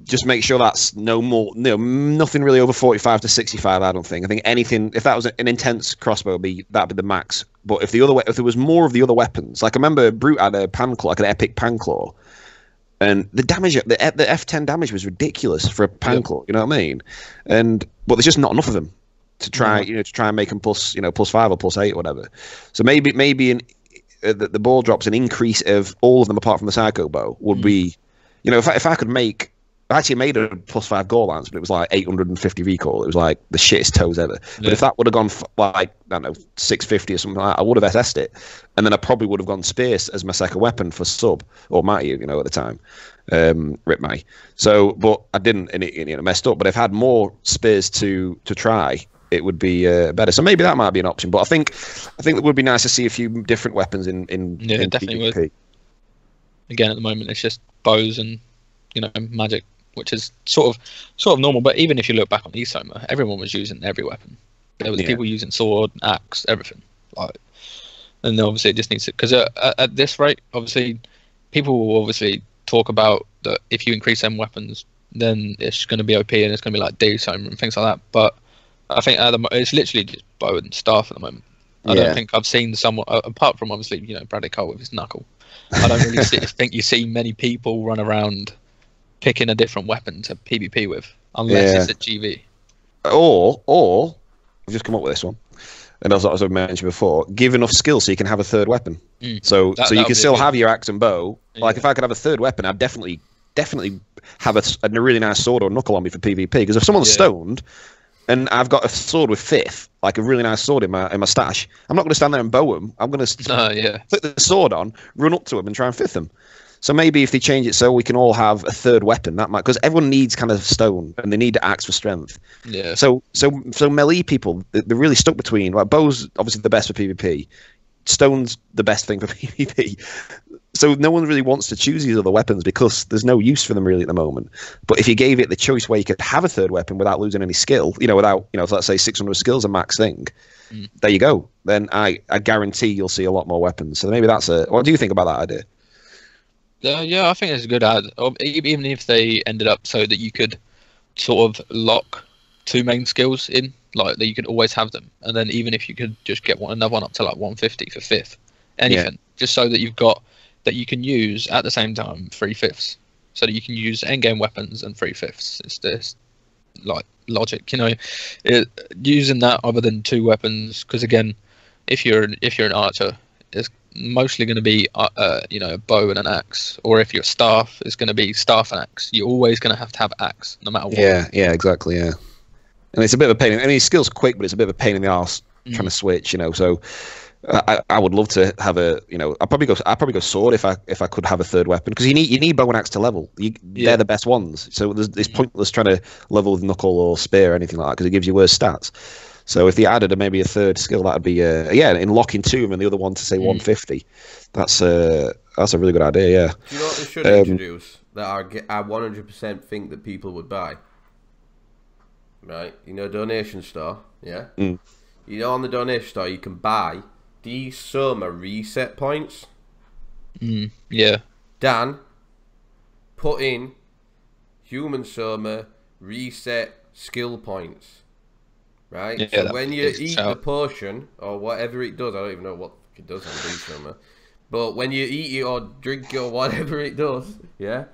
B: just make sure that's nothing really over 45 to 65. I don't think. I think anything, if that was an intense crossbow, that'd be the max. But if there was more of the other weapons, like I remember Brute had a panclaw, like an epic panclaw, and the damage, the F10 damage was ridiculous for a panclaw. You know what I mean? But there's just not enough of them to try, and make them plus 5 or +8 or whatever. So maybe the ball drops an increase of all of them apart from the psycho bow would be. If I could make, I actually made a +5 gore lance, but it was like 850 recoil. It was like the shittest toes ever. But if that would have gone like, I don't know, 650 or something like that, I would have SS'd it. And then I probably would have gone Space as my second weapon for sub, or Matty, at the time. Rip Matty. So, but I didn't, and it messed up. But if I had more Spears to try, it would be better. So maybe that might be an option. But I think it would be nice to see a few different weapons in
C: definitely
B: PvP.
C: would. Again, at the moment, it's just bows and magic, which is sort of normal. But even if you look back on e-Soma, everyone was using every weapon. There was people using sword, axe, everything. And obviously it just needs to, because at this rate, obviously people will obviously talk about that if you increase them weapons, then it's going to be OP and it's going to be like D-Soma and things like that. But I think it's literally just bow and staff at the moment. I don't think I've seen someone apart from obviously Bradley Cole with his knuckle. I don't really think you see many people run around picking a different weapon to PvP with, unless it's a GV.
B: Or I've just come up with this one, and as I've mentioned before, give enough skill so you can have a third weapon. So you can still have your axe and bow. Like if I could have a third weapon, I'd definitely have a really nice sword or knuckle on me for PvP. Because if someone's stoned, and I've got a sword with fifth, like a really nice sword in my stash, I'm not going to stand there and bow them. I'm going to flick the sword on, run up to them, and try and fifth them. So maybe if they change it so we can all have a third weapon, that might, because everyone needs kind of stone and they need the axe for strength.
C: Yeah.
B: So melee people, they're really stuck between. Like bow's obviously the best for PvP, stone's the best thing for PvP. So no one really wants to choose these other weapons because there's no use for them really at the moment. But if you gave it the choice where you could have a third weapon without losing any skill, without, so let's say 600 skills a max thing, there you go. Then I guarantee you'll see a lot more weapons. So maybe that's what do you think about that idea?
C: Yeah, I think it's a good ad. Even if they ended up so that you could sort of lock two main skills in, like that you could always have them, and then even if you could just get another one up to like 150 for fifth, anything, just so that you've got that you can use at the same time 3/5, so that you can use endgame weapons and 3/5. It's this like logic, using that other than two weapons, because again, if you're an archer, it's mostly going to be a bow and an axe, or if you're staff, it's going to be staff and axe. You're always going to have axe no matter what.
B: Yeah, exactly. Yeah, and it's a bit of a pain. I mean, his skill's quick, but it's a bit of a pain in the arse trying to switch. So I would love to have I'd probably go sword if I could have a third weapon, because you need bow and axe to level. They're the best ones. So it's pointless trying to level with knuckle or spear or anything like that, because it gives you worse stats. So if they added maybe a third skill, that'd be in locking two and the other one to say 150. That's a really good idea. Yeah.
D: Do you know what they should introduce that I 100% think that people would buy? Right, donation store. Yeah. On the donation store you can buy these Soma reset points.
C: Yeah.
D: Dan, put in human Soma reset skill points. Right?
C: Yeah,
D: so when you eat the potion, or whatever it does, I don't even know what it does on these Soma, but when you eat it or drink it or whatever it does, yeah,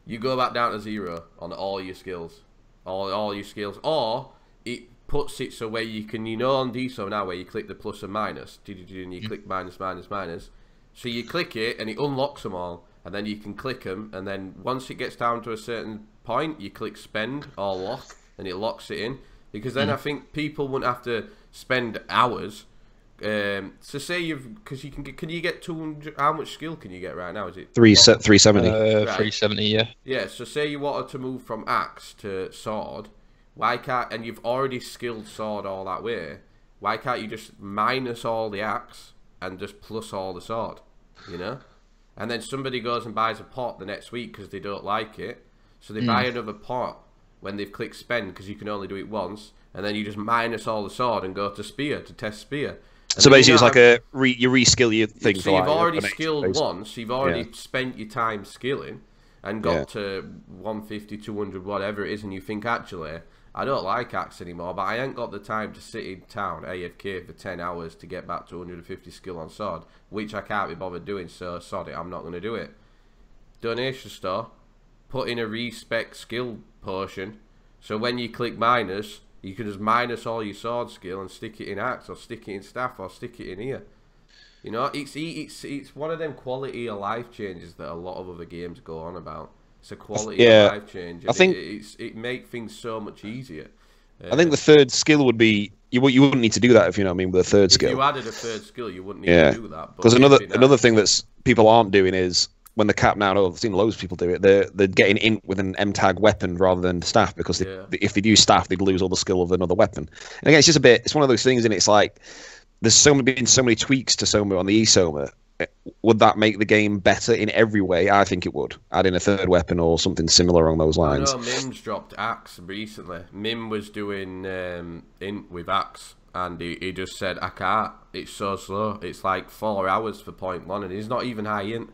D: you go back down to 0 on all your skills. All your skills. Or it puts it so where you can, on DSOM now where you click the plus and minus, and you click minus, minus, minus. So you click it and it unlocks them all, and then you can click them, and then once it gets down to a certain point, you click spend or lock, and it locks it in. Because then I think people wouldn't have to spend hours. So say because you can you get 200? How much skill can you get right now? Is it
B: 370?
C: Right. 370, yeah.
D: Yeah. So say you wanted to move from axe to sword, why can't? And you've already skilled sword all that way. Why can't you just minus all the axe and just plus all the sword? And then somebody goes and buys a pot the next week because they don't like it, so they buy another pot when they've clicked spend, because you can only do it once, and then you just minus all the sword and go to spear to test spear. And
B: so basically, it's like you reskill your thing.
D: So you've already skilled once. You've already spent your time skilling and got to 150, 200, whatever it is, and you think, actually, I don't like axe anymore, but I ain't got the time to sit in town AFK for 10 hours to get back to 150 skill on sword, which I can't be bothered doing. So sod it, I'm not going to do it. Donation store, put in a respec skill potion, so when you click minus, you can just minus all your sword skill and stick it in axe, or stick it in staff, or stick it in here. It's one of them quality of life changes that a lot of other games go on about. It's a quality of life change.
B: I think
D: it makes things so much easier.
B: I think the third skill would be you wouldn't need to do that, if you know what I mean, with a third skill.
D: If you added a third skill, you wouldn't need to do that.
B: Because another thing that's people aren't doing is, when the cap now, I've seen loads of people do it, they're getting in with an M-tag weapon rather than staff, because if they'd use staff, they'd lose all the skill of another weapon. And again, it's one of those things, and it's like, there's been so many tweaks to Soma on the e-Soma. Would that make the game better in every way? I think it would. Add in a third weapon or something similar along those lines.
D: I know Mim's dropped axe recently. Mim was doing with axe, and he just said, I can't. It's so slow. It's like 4 hours for point 1, and he's not even high int.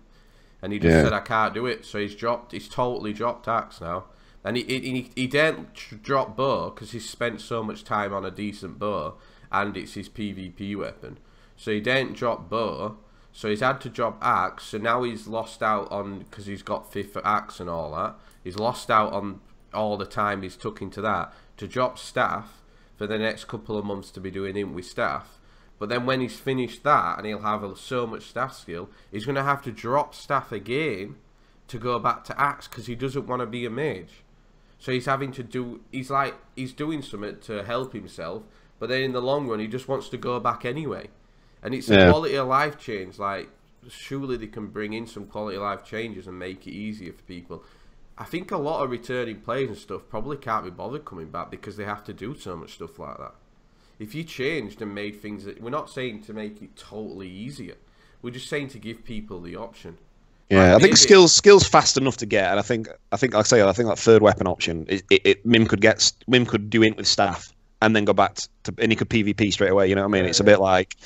D: And he just said, I can't do it. So he's totally dropped axe now. And he didn't drop bow because he's spent so much time on a decent bow, and it's his PvP weapon. So he didn't drop bow, so he's had to drop axe. So now he's lost out on, because he's got 5th axe and all that, he's lost out on all the time he's took into that to drop staff for the next couple of months to be doing int with staff. But then when he's finished that, and he'll have so much staff skill, he's going to have to drop staff again to go back to axe, because he doesn't want to be a mage. So he's having to do, he's doing something to help himself, but then in the long run, he just wants to go back anyway. And it's a quality of life change. Like, surely they can bring in some quality of life changes and make it easier for people. I think a lot of returning players and stuff probably can't be bothered coming back because they have to do so much stuff like that. If you changed and made things that, we're not saying to make it totally easier, we're just saying to give people the option.
B: Yeah, like, I think skills fast enough to get, and I think like I say, I think that third weapon option, Mim could do int with staff and then go back to, and he could PvP straight away. You know what I mean? It's a bit like,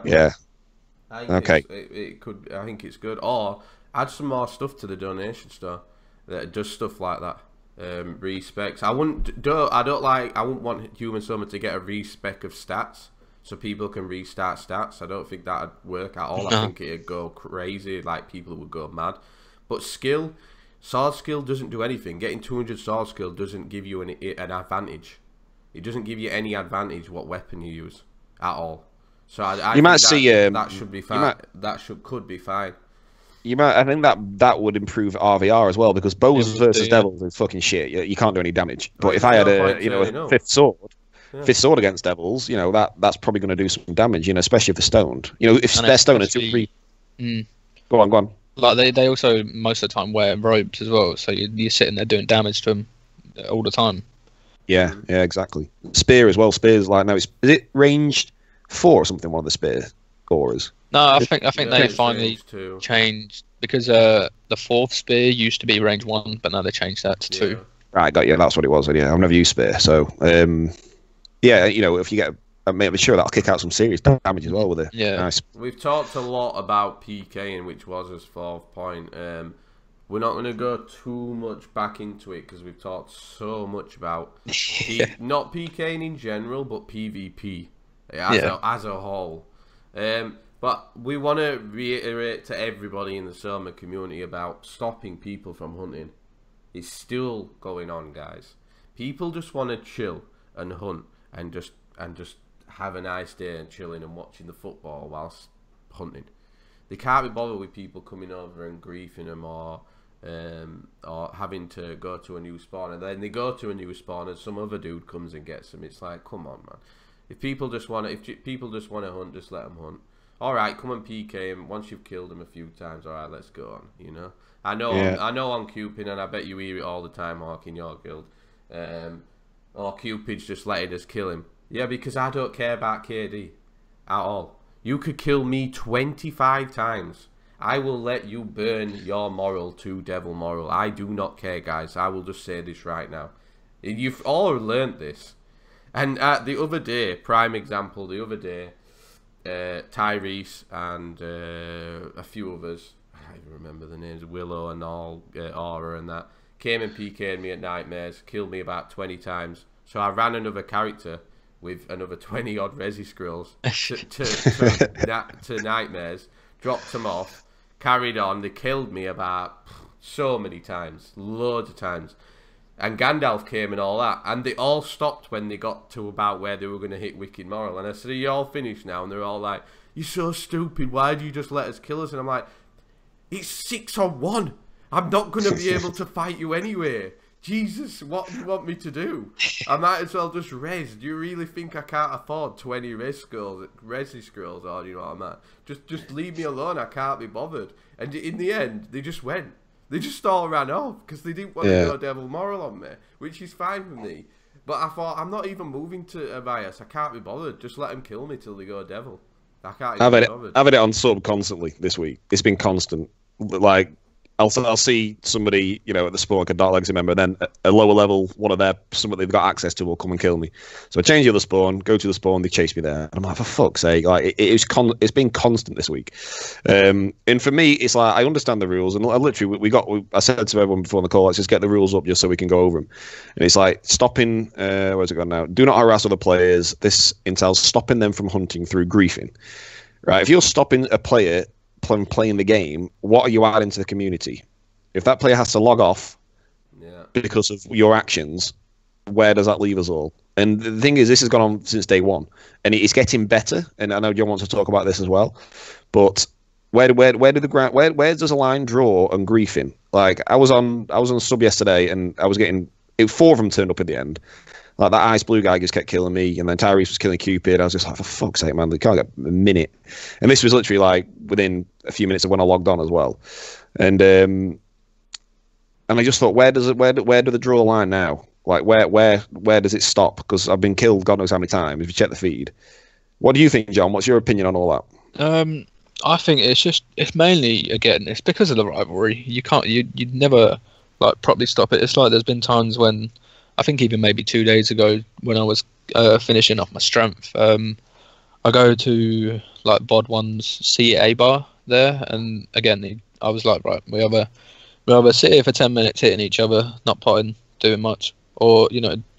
B: okay.
D: It could. I think it's good. Or add some more stuff to the donation store that does stuff like that. respecs. I wouldn't want Human Soma to get a respec of stats, so people can restart stats. I don't think that'd work at all. I think it'd go crazy, like people would go mad. But skill, sword skill doesn't do anything. Getting 200 sword skill doesn't give you an advantage. It doesn't give you any advantage what weapon you use at all. So I
B: you might see
D: that should be fine. Could be fine.
B: I think that would improve RVR as well, because bows versus devils is fucking shit. You can't do any damage. But if I had a fifth sword against devils, that's probably going to do some damage. Especially if they're stoned. If they're stoned at 2-3. Go on.
C: Like they also most of the time wear robes as well, so you're sitting there doing damage to them all the time.
B: Yeah, exactly. Spear as well. Spear's like now is it ranged 4 or something? One of the spear scorers.
C: No, I think they finally changed, because the 4th spear used to be range 1, but now they changed that to 2.
B: Right, got you. That's what it was. Yeah, I've never used spear, so if you get, I'm sure that'll kick out some serious damage as well with it.
C: Yeah,
B: nice.
D: We've talked a lot about PKing, which was his 4th point. We're not going to go too much back into it because we've talked so much about not PKing in general, but PvP as a whole. But we want to reiterate to everybody in the Soma community about stopping people from hunting. It's still going on, guys. People just want to chill and hunt and just have a nice day and chilling and watching the football whilst hunting. They can't be bothered with people coming over and griefing them or having to go to a new spawn, and then they go to a new spawn and some other dude comes and gets them. It's like, come on, man. If people just want to hunt, just let them hunt. All right, come and PK him. Once you've killed him a few times, all right, let's go on. I know I'm Cupid, and I bet you hear it all the time, Hawk, in your guild. Cupid's just letting us kill him. Yeah, because I don't care about KD at all. You could kill me 25 times. I will let you burn your moral to devil moral. I do not care, guys. I will just say this right now. You've all learnt this. And the other day, prime example, Tyrese and a few others, I don't even remember the names, Willow and all, Aura and that, came and PK'd me at Nightmares, killed me about 20 times. So I ran another character with another 20 odd Resi Scrolls to Nightmares, dropped them off, carried on. They killed me about so many times, loads of times. And Gandalf came and all that, and they all stopped when they got to about where they were going to hit Wicked Moral. And I said, are you all finished now? And they're all like, you're so stupid, why do you just let us kill us? And I'm like, it's 6-on-1. I'm not going to be able to fight you anyway. Jesus, what do you want me to do? I might as well just res. Do you really think I can't afford 20 Resi Scrolls, or do you know what I mean? Just leave me alone, I can't be bothered. And in the end, they just went. They just all ran off because they didn't want to go devil moral on me, which is fine with me. But I thought, I'm not even moving to Avias. I can't be bothered. Just let them kill me till they go devil. I can't even be bothered.
B: I've had it on sub constantly this week. It's been constant. Like, I'll see somebody, at the spawn, like a Dark Legacy member, and then a lower level, one of their, somebody they've got access to will come and kill me. So I change the other spawn, go to the spawn, they chase me there. And I'm like, for fuck's sake, like, it's been constant this week. And for me, it's like, I understand the rules, and I literally, I said to everyone before the call, let's just get the rules up just so we can go over them. And it's like, stopping, where's it gone now? Do not harass other players. This entails stopping them from hunting through griefing. Right? If you're stopping a player playing the game, what are you adding to the community? If that player has to log off because of your actions, where does that leave us all? And the thing is, this has gone on since day one, and it's getting better. And I know John wants to talk about this as well, but where does a line draw on griefing? Like, I was on sub yesterday, and I was getting 4 of them turned up at the end. Like, that ice blue guy just kept killing me, and then Tyrese was killing Cupid. I was just like, for fuck's sake, man, they can't get a minute. And this was literally like within a few minutes of when I logged on as well. And I just thought, where do they draw the line now? Like, where does it stop? Because I've been killed God knows how many times. If you check the feed, what do you think, John? What's your opinion on all that?
C: I think it's mainly, again, it's because of the rivalry. You'd never like properly stop it. It's like there's been times when, I think even maybe 2 days ago when I was finishing off my strength, I go to like Bod 1's CA bar there, and again I was like, right, we either sit here for 10 minutes hitting each other, not potting, doing much, or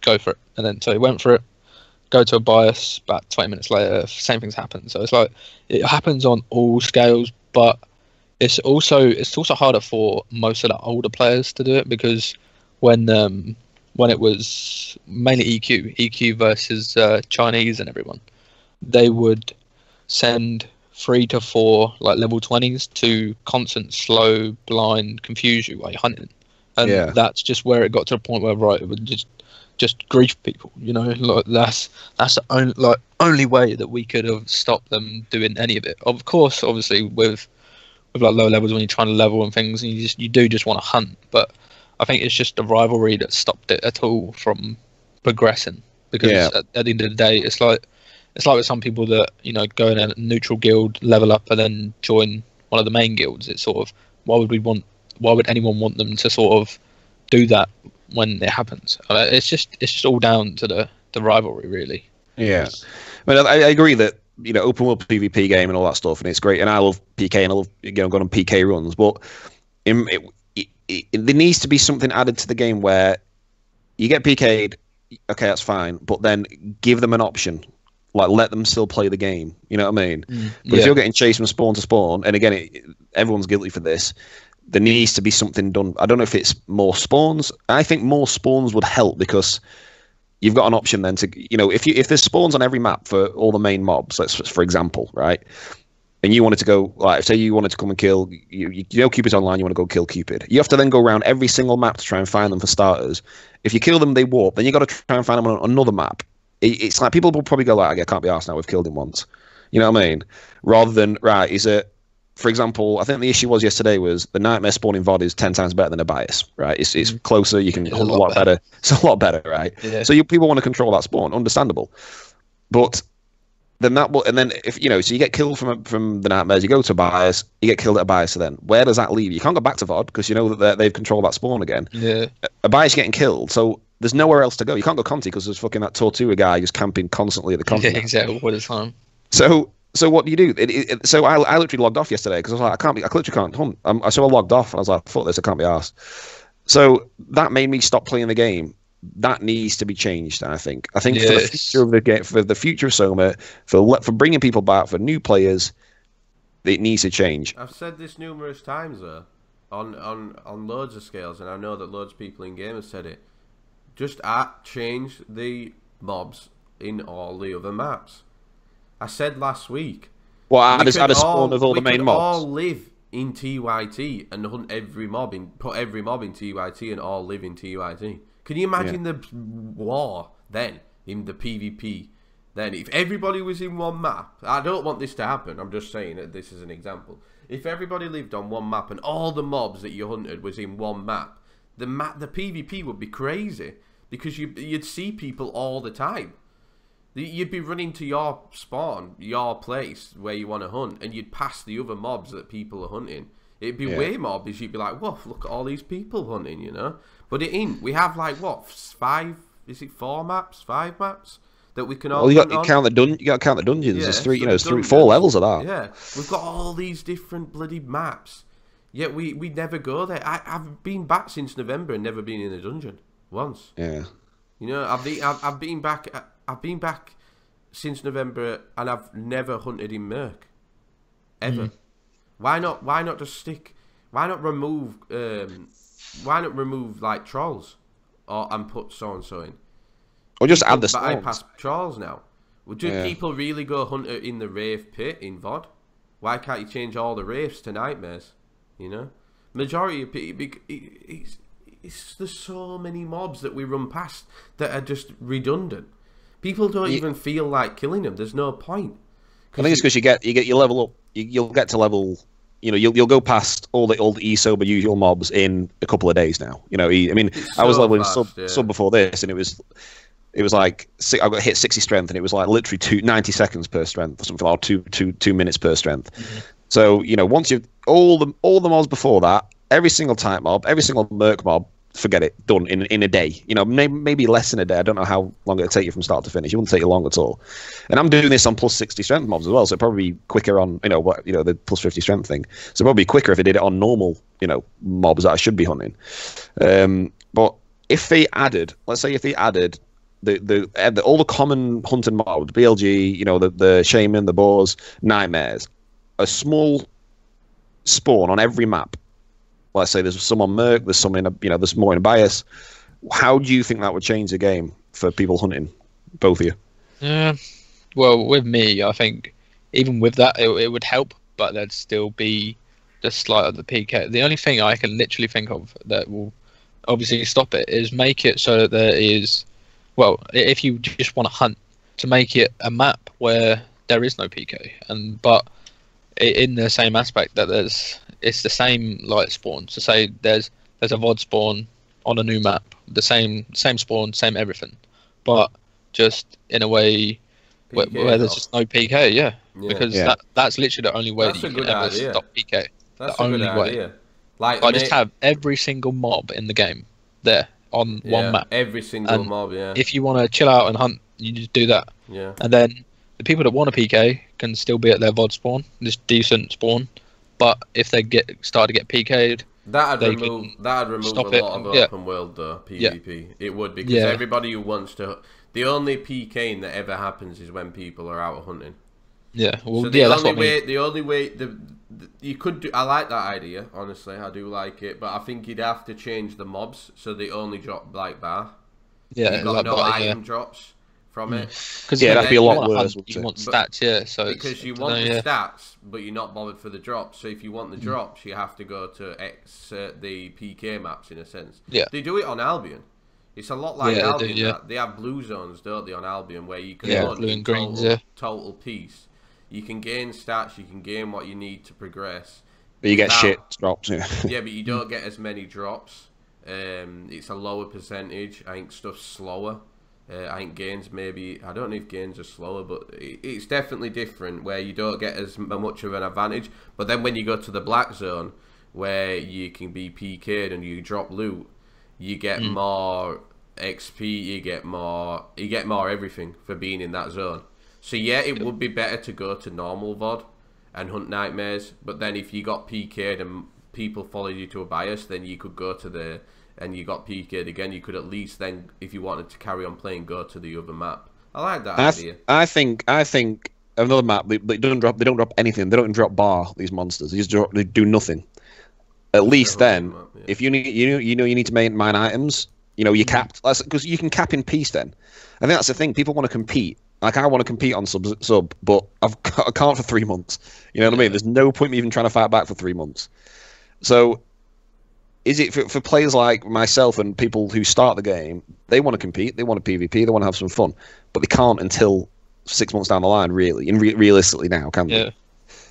C: go for it. And then so he went for it, go to a bias, about 20 minutes later, same things happen. So it's like it happens on all scales, but it's also harder for most of the older players to do it, because when it was mainly EQ versus Chinese and everyone, they would send 3 to 4 like level 20s to constant slow blind confuse you while you're hunting, and that's just where it got to the point where it would just grief people. Like that's the only way that we could have stopped them doing any of it. Of course, obviously with like lower levels, when you're trying to level and things, and you do just want to hunt, but I think it's just the rivalry that stopped it at all from progressing, because at the end of the day, it's like with some people that go in a neutral guild, level up, and then join one of the main guilds. It's sort of, why would anyone want them to sort of do that when it happens? It's just all down to the rivalry, really.
B: Yeah, I agree that open world PvP game and all that stuff, and it's great, and I love PK, and I love going on PK runs, but there needs to be something added to the game where you get PK'd, okay, that's fine, but then give them an option. Like, let them still play the game. You know what I mean? But if you're getting chased from spawn to spawn, and again, everyone's guilty for this, there needs to be something done. I don't know if it's more spawns. I think more spawns would help, because you've got an option then to, if there's spawns on every map for all the main mobs, for example, right? And you wanted to go, like, say you wanted to come and kill, Cupid's online, you want to go kill Cupid. You have to then go around every single map to try and find them for starters. If you kill them, they warp. Then you got to try and find them on another map. It's like people will probably go like, I can't be arsed now, we've killed him once. You know what I mean? Rather than, right, for example, I think the issue was yesterday was the Nightmare spawning VOD is 10 times better than a bias, right? It's closer, you can hunt a lot better. It's a lot better, right? Yeah. So people want to control that spawn, understandable. But then if so you get killed from the Nightmares, you go to a bias, you get killed at a bias, so then where does that leave you? You can't go back to VOD, because that they've controlled that spawn again.
C: Yeah.
B: A bias getting killed, so there's nowhere else to go. You can't go Conti, because there's fucking that Tortuga guy just camping constantly at the Conti.
C: Yeah, exactly, all the time.
B: So what do you do? So I literally logged off yesterday, because I was like, I literally can't hunt. So I logged off, and I was like, fuck this, I can't be arsed. So that made me stop playing the game. That needs to be changed, I think. For the future of the game, for the future of Soma, for bringing people back, for new players, it needs to change.
D: I've said this numerous times, though, on loads of scales, and I know that loads of people in game have said it. Just change the mobs in all the other maps. I said last week.
B: Well, add a spawn of all the main mobs.
D: All live in TYT and hunt every mob put every mob in TYT and all live in TYT. Can you imagine the war then in the PvP? Then if everybody was in one map, I don't want this to happen. I'm just saying that this is an example. If everybody lived on one map and all the mobs that you hunted was in one map, the PvP would be crazy, because you'd see people all the time. You'd be running to your spawn, your place where you want to hunt, and you'd pass the other mobs that people are hunting. It'd be way more because you'd be like, whoa, look at all these people hunting, But we have like, what, 5 maps, 5 maps that we can all
B: you got to count the dungeons. There's 4 levels of that.
D: Yeah, we've got all these different bloody maps. Yet we never go there. I've been back since November and never been in a dungeon once.
B: Yeah.
D: I've been back since November, and I've never hunted in Merc ever. Why not just stick? Why not remove like trolls, and put so and so in?
B: Or just add the
D: spawns.
B: Bypass
D: trolls now. Do people really go hunt in the Wraith pit in VOD? Why can't you change all the Wraiths to Nightmares? Majority of people, there's so many mobs that we run past that are just redundant. People don't even feel like killing them. There's no point.
B: I think it's because you level up. You'll get to level. You'll go past all the old ESOBA usual mobs in a couple of days now. I was leveling sub before this, and it was like I got hit 60 strength, and it was like literally 90 seconds per strength, or something, or 2 minutes per strength. Mm-hmm. So once you've all the mobs before that, every single type mob, every single merc mob, forget it, done in a day. Maybe less than a day. I don't know how long it'll take you from start to finish. It wouldn't take you long at all. And I'm doing this on plus 60 strength mobs as well, so it'd probably be quicker on the plus 50 strength thing. So it'd probably be quicker if I did it on normal mobs that I should be hunting. But if they added, let's say if they added the all the common hunting mobs, BLG, the shaman, the boars, nightmares, a small spawn on every map. Let's say there's some on Merc, there's some in there's more in Bias. How do you think that would change the game for people hunting? Both of you.
C: Well, with me, I think even with that, it would help, but there'd still be the slight of the PK. The only thing I can literally think of that will obviously stop it is make it so that there is, well, if you just want to hunt, to make it a map where there is no PK, but in the same aspect that it's the same light spawn. So say there's a VOD spawn on a new map, the same spawn, same everything, but just in a way where there's just no PK, because that's literally the only way that you can ever stop PK.
D: That's the only way.
C: Like, I just have every single mob in the game there on one map.
D: Every single mob,
C: If you want to chill out and hunt, you just do that.
D: Yeah.
C: And then the people that want a PK can still be at their VOD spawn, this decent spawn. But if they start to get PK'd,
D: that'd remove a lot of open world though, PvP. It would, because everybody who wants to, the only PKing that ever happens is when people are out hunting.
C: Yeah, well,
D: so
C: that's what I mean.
D: The only way you could do, I like that idea, honestly, I do like it, but I think you'd have to change the mobs so they only drop black bar.
C: Yeah,
D: you got no item drops from it.
C: Because
B: that'd be a lot worse.
C: You want stats, so
D: because you want the stats, but you're not bothered for the drops. So if you want the drops, you have to go to the PK maps in a sense.
C: Yeah,
D: they do it on Albion. It's a lot like Albion. They have blue zones, don't they, on Albion, where you can run
C: blue and greens,
D: total piece. You can gain stats, you can gain what you need to progress.
B: But you get shit drops,
D: yeah, but you don't get as many drops. It's a lower percentage. I think stuff's slower. I think gains maybe, I don't know if gains are slower, but it's definitely different where you don't get as much of an advantage. But then when you go to the black zone, where you can be PK'd and you drop loot, you get more XP, you get more everything for being in that zone. So yeah, it would be better to go to normal VOD and hunt nightmares, but then if you got PK'd and people followed you to a bias, then you could go to and you got PK'd again, you could at least then, if you wanted to carry on playing, go to the other map. I like that idea.
B: I think another map, they don't drop anything. They don't drop bar, these monsters. They do nothing. At least then, if you need you need to mine items, you're capped. Because you can cap in peace then. I think that's the thing. People want to compete. Like, I want to compete on sub, but I can't for 3 months. You know what I mean? There's no point me even trying to fight back for 3 months. So, is it for players like myself and people who start the game, they want to compete, they want to PvP, they want to have some fun, but they can't until 6 months down the line, really, realistically now, can they?
C: Yeah.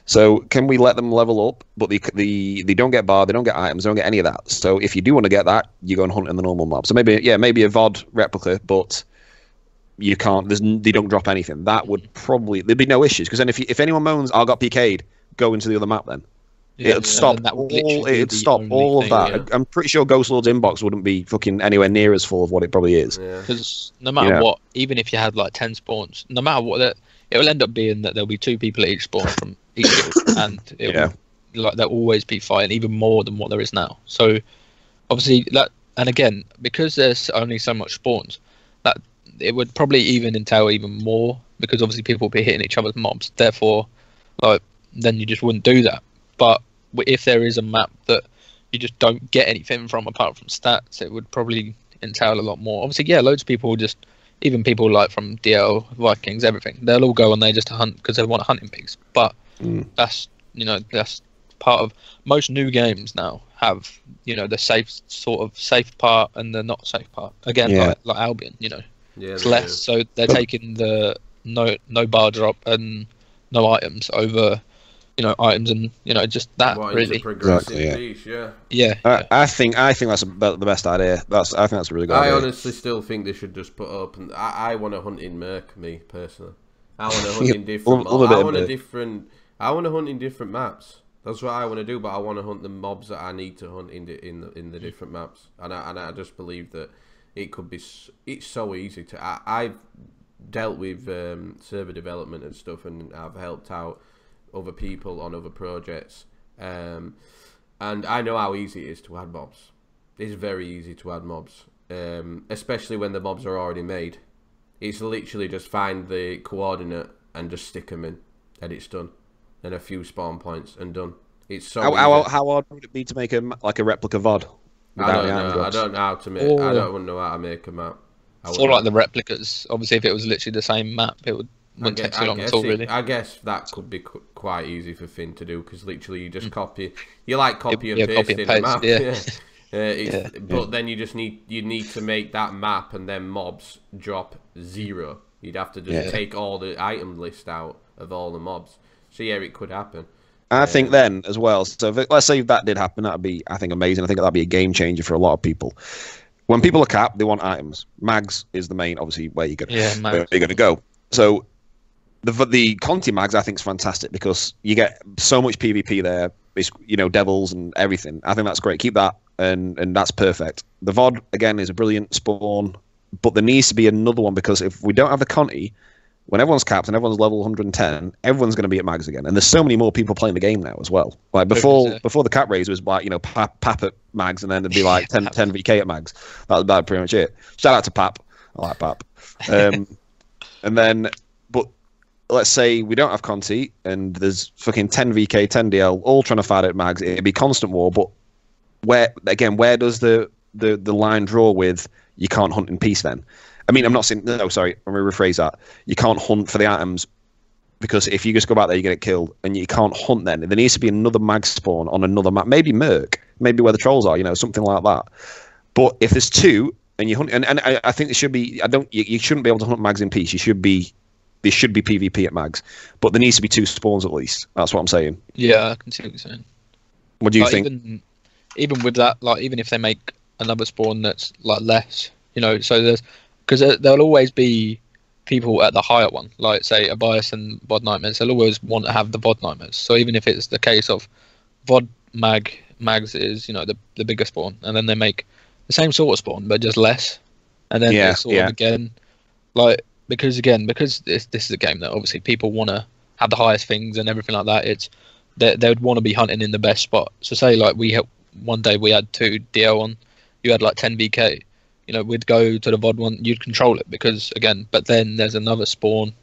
B: So, can we let them level up, but they don't get bar, they don't get items, they don't get any of that. So, if you do want to get that, you go and hunt in the normal mob. So, maybe a VOD replica, but you can't. They don't drop anything. That would probably, there'd be no issues, because then if anyone moans, I got PK'd, go into the other map then. It'd stop all of that. Yeah. I'm pretty sure Ghost Lord's inbox wouldn't be fucking anywhere near as full of what it probably is.
C: Because no matter what, even if you had like 10 spawns, no matter what, it will end up being that there'll be 2 people at each spawn from each guild, and there'll always be fighting, even more than what there is now. So obviously and again, because there's only so much spawns, that it would probably even entail even more, because obviously people will be hitting each other's mobs. Therefore, then you just wouldn't do that. But if there is a map that you just don't get anything from apart from stats, it would probably entail a lot more. Obviously, loads of people even people like from DL, Vikings, everything, they'll all go on there just to hunt because they want hunting pigs. But that's part of most new games now have the safe part and the not safe part. Again, like Albion, it's less. So they're taking the no bar drop and no items over items and just that really.
B: Exactly,
C: yeah.
B: I think that's the best idea. I think that's a really good idea.
D: I honestly still think they should just put up. And I want to hunt in Merc, me personally. I want to hunt in different. I want to hunt in different maps. That's what I want to do. But I want to hunt the mobs that I need to hunt in the different maps. And I just believe that it could be. It's so easy to. I've dealt with server development and stuff, and I've helped out other people on other projects, and I know how easy it is to add mobs. It's very easy to add mobs. especially when the mobs are already made. It's literally just find the coordinate and just stick them in, and it's done. And a few spawn points and done. It's so
B: how hard would it be to make a replica VOD?
D: I don't know how to make. I don't know how to make a map.
C: For like the replicas, obviously, if it was literally the same map, it wouldn't take too long at all, really.
D: I guess that could be quite easy for Finn to do, because literally you just copy. You like copy and paste in the map. Yeah. But then you need to make that map, and then mobs drop 0. You'd have to just take all the item list out of all the mobs. So yeah, it could happen.
B: I think then as well. So let's say if that did happen, that'd be, I think, amazing. I think that'd be a game changer for a lot of people. When people are capped, they want items. Mags is the main, obviously, where you're going to go. So the Conti mags, I think, is fantastic, because you get so much PvP there. It's, devils and everything. I think that's great. Keep that, and that's perfect. The VOD again is a brilliant spawn, but there needs to be another one, because if we don't have the Conti, when everyone's capped and everyone's level 110, everyone's going to be at mags again. And there's so many more people playing the game now as well. Like before the cap raise was like, Pap at mags, and then it'd be like 10 VK at mags. That was about pretty much it. Shout out to Pap. I like Pap. And then, but let's say we don't have Conti and there's fucking 10 VK, 10 DL, all trying to fight at mags. It'd be constant war. But where does the line draw with you can't hunt in peace then? I mean, I'm not saying... No, sorry. Let me rephrase that. You can't hunt for the items, because if you just go back there, you get killed, and you can't hunt then. There needs to be another mag spawn on another map. Maybe Merc. Maybe where the trolls are, something like that. But if there's 2, and you hunt... And I think it should be... You shouldn't be able to hunt mags in peace. There should be PvP at mags. But there needs to be 2 spawns at least. That's what I'm saying.
C: Yeah, I can see what you're saying.
B: What do you think?
C: Even with that, like, even if they make another spawn that's, like, less, so there's... Because there'll always be people at the higher one, like, say, Abias and VOD Nightmares. They'll always want to have the VOD Nightmares. So even if it's the case of VOD mags is, the bigger spawn, and then they make the same sort of spawn, but just less. And then they sort of again, like, because this is a game that obviously people want to have the highest things and everything like that. They would want to be hunting in the best spot. So say, like, one day we had 2 DL on, you had like 10 VK. We'd go to the VOD one, you'd control it, because, again, but then there's another spawn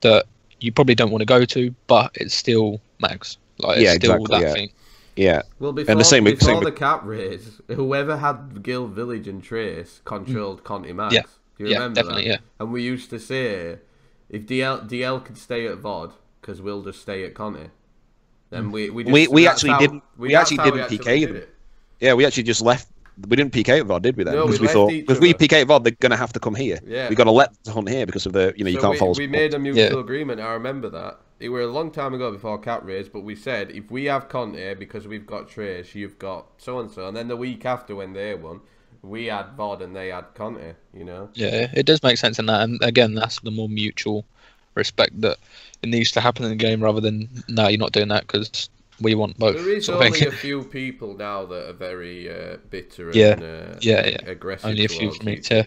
C: that you probably don't want to go to, but it's still mags. Like, it's still that thing.
B: Yeah.
D: Well, before the cap raise, whoever had Guild Village and Trace controlled Conti mags.
C: Yeah.
D: Do you remember
C: definitely,
D: that? Yeah. And we used to say, if DL could stay at VOD, because we'll just stay at Conti. Then we
B: actually didn't PK them. Yeah, we actually just left. We didn't PK at VOD, did we then?
D: No,
B: because we thought, if we PK at VOD, they're going to have to come here. Yeah. We've got to let them hunt here because of the, you can't follow.
D: We made a mutual agreement. I remember that. It were a long time ago before cap raise, but we said, if we have Conti, because we've got Trace, you've got so-and-so, and then the week after when they won, we had VOD and they had Conti,
C: Yeah, it does make sense in that. And again, that's the more mutual respect that it needs to happen in the game, rather than, no, you're not doing that because we want both.
D: There is only a few people now that are very bitter and aggressive.
C: Only a few for me too.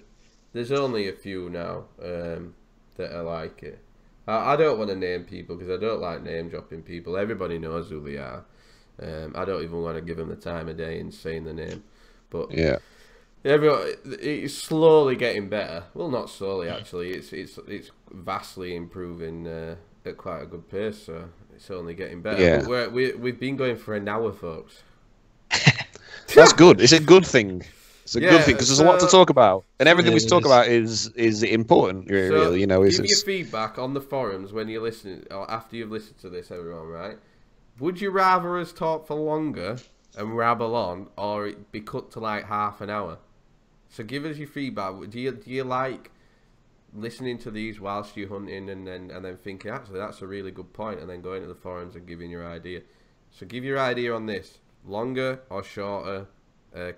D: There's only a few now that are like it. I don't want to name people because I don't like name dropping people. Everybody knows who they are. I don't even want to give them the time of day in saying the name. But
B: yeah,
D: it's slowly getting better. Well, not slowly actually. It's vastly improving at quite a good pace. So it's only getting better.
B: Yeah.
D: But we've been going for an hour, folks.
B: That's good. It's a good thing. It's a good thing because there's a lot to talk about, and everything we talk about is important. Really,
D: give me your feedback on the forums when you're listening, or after you've listened to this, everyone. Right? Would you rather us talk for longer and rabble on, or it be cut to like half an hour? So give us your feedback. Do you like listening to these whilst you're hunting and then thinking, actually, that's a really good point, and then going to the forums and giving your idea? So give your idea on this. Longer or shorter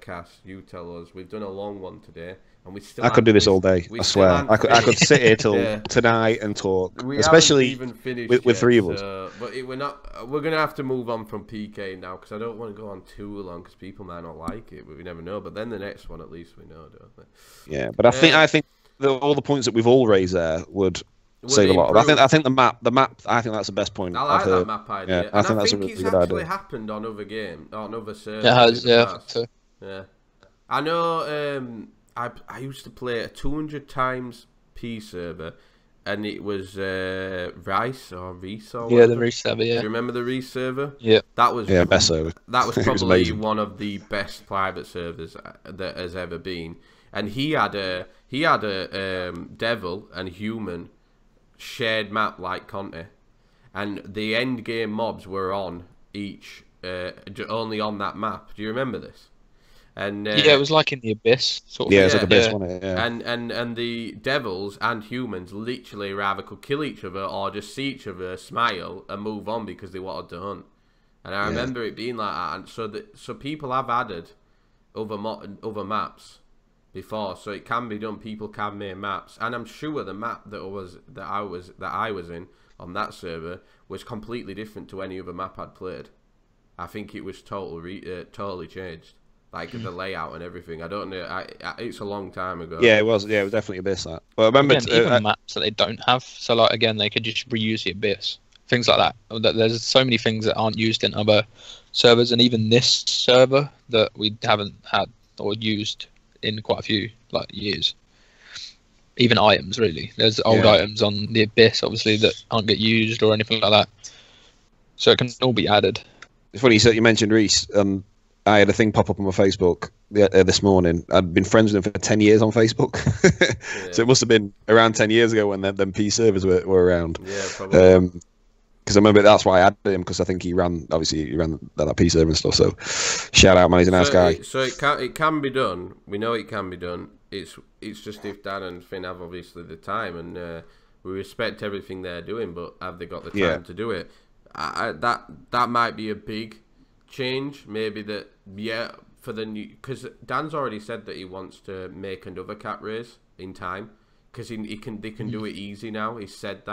D: cast? You tell us. We've done a long one today, and we still.
B: I could do this all day. I swear. I could sit here till tonight and talk, especially even with three of us.
D: But we're not. We're gonna have to move on from PK now because I don't want to go on too long because people might not like it. But we never know. But then the next one, at least we know, don't we?
B: Yeah, but I think all the points that we've all raised there would save a lot. I think the map. I think that's the best point.
D: I like that map idea. Yeah, I think that's a really good idea. It's actually happened on other games, on other servers.
C: It has, yeah.
D: Yeah, I know. I used to play a 200 times P server, and it was Rice or Reese or whatever.
C: the Reese server. Yeah.
D: Do you remember the Reese server?
C: Yeah.
D: That was
B: best server.
D: That was probably one of the best private servers that has ever been. And he had a devil and human shared map like Conte, and the end game mobs were on each only on that map. Do you remember this? And
C: it was like in the abyss sort of.
B: Yeah, it's like Abyss, wasn't it? Yeah.
D: And the devils and humans literally either could kill each other or just see each other, smile, and move on because they wanted to hunt. And I remember it being like that. And so people have added other maps before, so it can be done. People can make maps, and I'm sure the map that I was in on that server was completely different to any other map I'd played. I think it was totally changed. Like the layout and everything. I don't know. It's a long time ago.
B: Yeah, it was. Yeah, it was definitely Abyss. That. Well, I remember
C: even maps that they don't have. So like again, they could just reuse the Abyss. Things like that. There's so many things that aren't used in other servers, and even this server that we haven't had or used in quite a few years. Even items, really. There's old items on the Abyss, obviously, that aren't get used or anything like that. So it can all be added.
B: It's funny you mentioned Reese. I had a thing pop up on my Facebook this morning. I'd been friends with him for 10 years on Facebook. So it must have been around 10 years ago when them P servers were around.
D: Yeah, probably.
B: Because I remember that's why I added him, because I think he ran that P server and stuff. So shout out, man, he's a nice guy.
D: So it can be done. We know it can be done. It's just if Dan and Finn have obviously the time, and we respect everything they're doing, but have they got the time to do it? That might be a big change. Maybe that for the new, because Dan's already said that he wants to make another cat race in time, because they can do it easy now. He said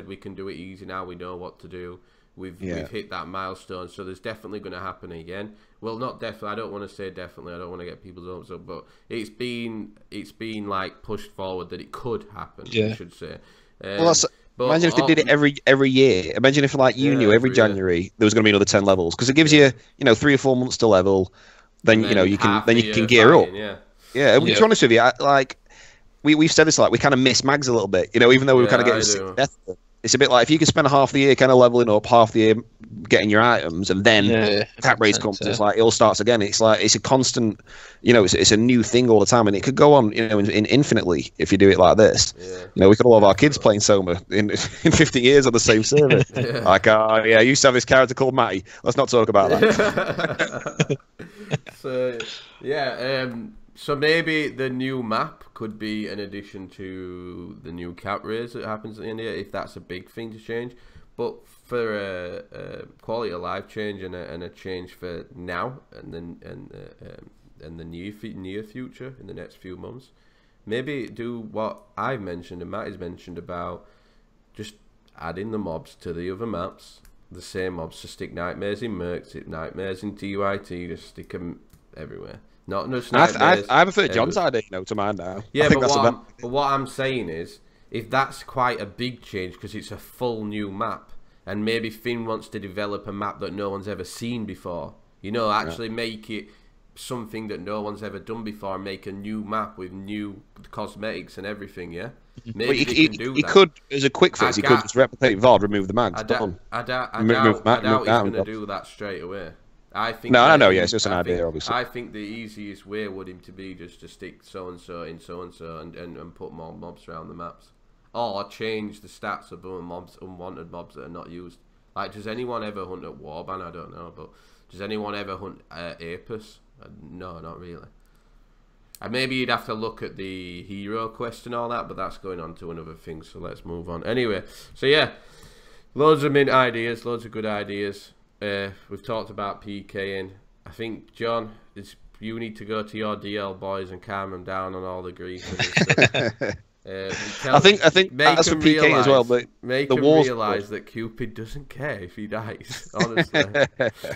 D: we can do it easy now. We know what to do. We've hit that milestone, so there's definitely going to happen again. Well, not definitely. I don't want to say definitely. I don't want to get people's hopes up, but it's been like pushed forward that it could happen. I should say.
B: Imagine if they did it every year. Imagine if you knew every January there was going to be another 10 levels, because it gives you 3 or 4 months to level. Then you can gear up. To be honest with you, we've said this, we kind of miss mags a little bit. Even though we were kind of getting sick to death. It's a bit like if you could spend half the year kind of leveling up, half the year getting your items, and then cat race comes, it's like it all starts again. It's like it's a constant, it's a new thing all the time, and it could go on, in infinitely if you do it like this. We could all have our kids playing Soma in 50 years on the same server. I used to have this character called Matty. Let's not talk about that.
D: So maybe the new map could be an addition to the new cap raise that happens in India, if that's a big thing to change. But for a quality of life change and a change for now and the near future, in the next few months, maybe do what I've mentioned and Matty's mentioned about just adding the mobs to the other maps, the same mobs. So stick nightmares in Merc, stick nightmares in TYT, just stick them everywhere. Not just nightmares.
B: I prefer John's idea, to mine now.
D: Yeah, but what I'm saying is, if that's quite a big change because it's a full new map, and maybe Finn wants to develop a map that no one's ever seen before, actually make it something that no one's ever done before, make a new map with new cosmetics and everything, Maybe he can do that. He
B: could, as a quick fix, he could just replicate VOD, remove the mags.
D: I doubt he's going to do that straight away. I think
B: it's just an idea, obviously.
D: I think the easiest way would him to be just to stick so and so in so and so and put more mobs around the maps, or change the stats of unwanted mobs that are not used. Does anyone ever hunt at Warband? I don't know, but does anyone ever hunt Apis? No, not really. And maybe you'd have to look at the hero quest and all that, but that's going on to another thing. So let's move on. Anyway, so loads of mint ideas, loads of good ideas. We've talked about PKing. I think, John, you need to go to your DL boys and calm them down on all the grief.
B: I think that's for PK as well. But
D: make them realise that Cupid doesn't care if he dies. Honestly,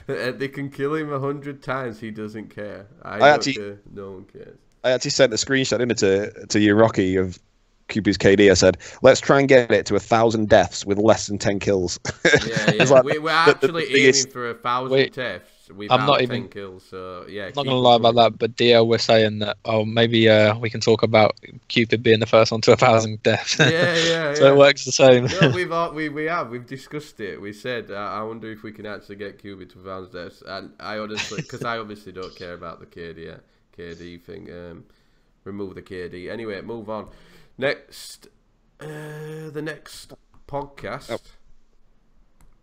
D: they can kill him 100 times. He doesn't care. No one cares.
B: I actually sent a screenshot to you, Rocky, of Cupid's KD. I said, let's try and get it to 1,000 deaths with less than 10 kills.
D: We're actually aiming for 1,000 deaths
C: I'm not
D: 10 kills, so yeah.
C: I'm not gonna lie about that, but DL were saying that maybe we can talk about Cupid being the first one to 1,000 deaths.
D: Yeah.
C: So it works the same.
D: No, we've discussed it. We said I wonder if we can actually get Cupid to 1,000 deaths, and I honestly, because I obviously don't care about the KD thing. Remove the KD. Anyway, move on. Next, the next podcast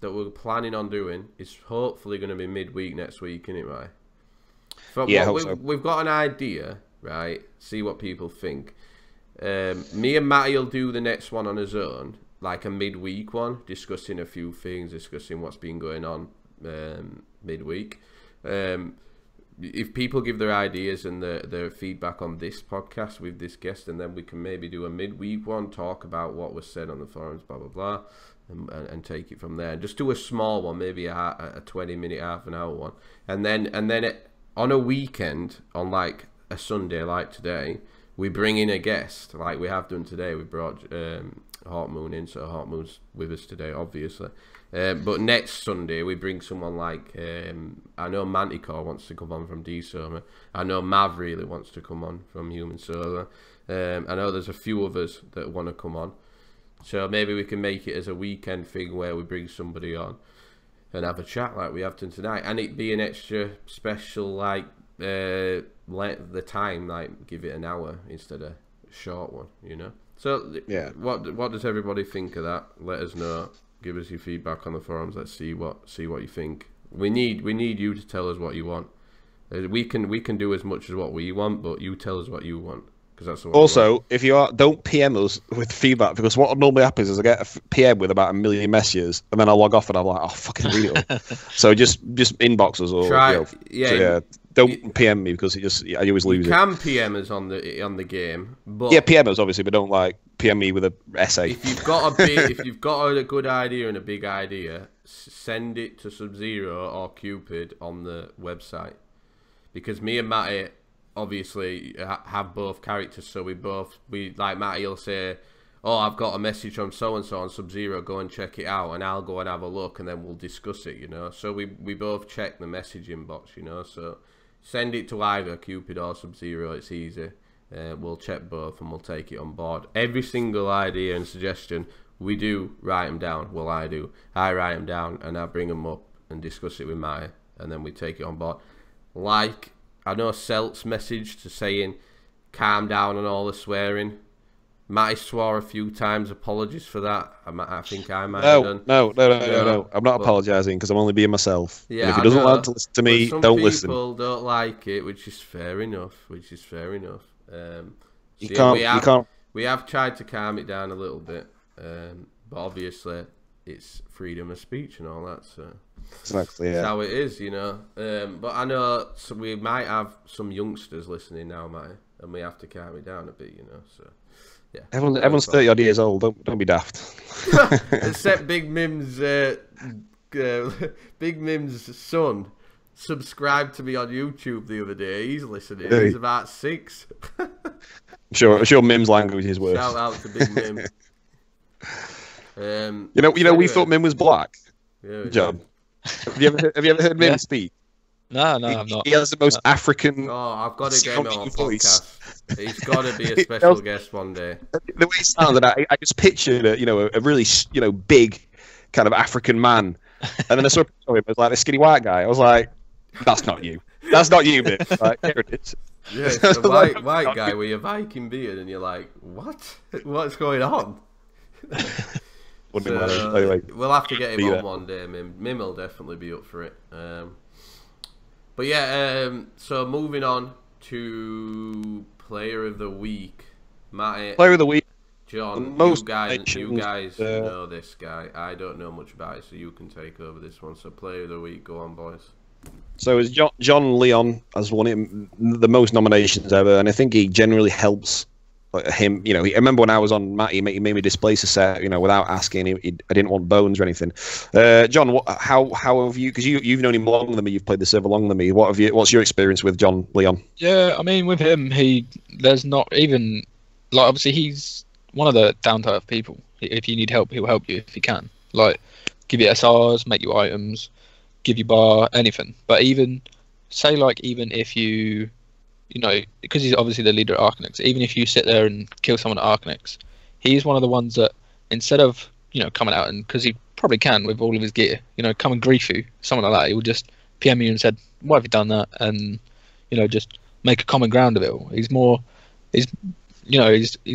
D: that we're planning on doing is hopefully going to be midweek next week, isn't it, right? We've got an idea, right? See what people think. Me and Matty will do the next one on his own, like a midweek one, discussing a few things, discussing what's been going on midweek. If people give their ideas and their feedback on this podcast with this guest, and then we can maybe do a midweek one, talk about what was said on the forums, blah, blah, blah. And take it from there. Just do a small one, maybe a 20-minute, half an hour one, and then on a weekend, on like a Sunday like today, we bring in a guest like we have done today. We brought Hawkmoon in, so Hawkmoon's with us today, obviously. But next Sunday we bring someone like I know Manticore wants to come on from D-Soma. I know Mav really wants to come on from Human Solar. I know there's a few others that want to come on. So maybe we can make it as a weekend thing where we bring somebody on and have a chat like we have done tonight, and it be an extra special, like let the time, like give it an hour instead of a short one, you know. So yeah, what does everybody think of that? Let us know. Give us your feedback on the forums. Let's see what you think. We need you to tell us what you want. We can do as much as what we want, but you tell us what you want.
B: Also, if you don't PM us with feedback, because what normally happens is I get a PM with about 1 million messages, and then I log off and I'm like, oh, fucking read it all. So just inbox us, or don't PM me, because I always lose it.
D: You can PM us on the game, but
B: PM us obviously, but don't like PM me with an essay.
D: If you've got a good idea and a big idea, send it to Sub-Zero or Cupid on the website, because me and Matty obviously have both characters, so we like Matty will say, oh, I've got a message from so and so on Sub-Zero, go and check it out, and I'll go and have a look, and then we'll discuss it, you know. So we both check the message inbox, you know. So send it to either Cupid or Sub-Zero, it's easy. We'll check both and we'll take it on board. Every single idea and suggestion, we do write them down. Well, I do. I write them down and I bring them up and discuss it with Matty, and then we take it on board. Like, I know Celt's message to saying calm down on all the swearing. Matty swore a few times. Apologies for that. I think I might have done.
B: No. I'm not apologising, because I'm only being myself. Yeah, and if he doesn't like to listen to me, don't listen. Some
D: people don't like it, which is fair enough.
B: You can't.
D: We have tried to calm it down a little bit, but obviously it's freedom of speech and all that. So
B: exactly, yeah.
D: That's how it is, you know. But I know we might have some youngsters listening now, Matty, and we have to calm it down a bit, you know. So yeah,
B: everyone's 30 odd years old. Don't be daft.
D: Except Big Mim's son subscribed to me on YouTube the other day. He's listening. Hey. He's about 6.
B: I'm sure Mim's language is worse.
D: Shout out to Big Mim.
B: We thought Mim was black. Yeah, John. Have you ever heard Mim speak?
C: No, I've not.
B: He has the most African.
D: Oh, I've got to get him on podcast. He's got to be a special guest one day.
B: The way he sounded, I just pictured a really big kind of African man, and then I saw him as like a skinny white guy. I was like, that's not you. That's not you, Mim. Like, here it is.
D: Yeah, it's a white guy with a Viking beard, and you're like, what? What's going on?
B: Anyway,
D: we'll have to get him on one day. Mim will definitely be up for it. But yeah, so moving on to Player of the Week. Matty,
B: Player of the Week.
D: John, you guys know this guy. I don't know much about it, so you can take over this one. So Player of the Week, go on, boys.
B: So it's John Leon has won the most nominations ever, and I think he generally helps him. I remember when I was on Matt, he made me displace a set, without asking. I didn't want bones or anything. John, how have you? Because you've known him longer than me. You've played the server longer than me. What's your experience with John Leon?
C: Yeah, I mean, with him, there's not even obviously he's one of the down to earth people. If you need help, he'll help you if he can. Give you SRs, make you items. give you bar anything. But even say like even if you know, because he's obviously the leader at Arcanix, even if you sit there and kill someone at Arcanix, he's one of the ones that instead of coming out, and because he probably can with all of his gear, come and grief you, something like that, he would just PM you and said, why have you done that? And just make a common ground of it all. He's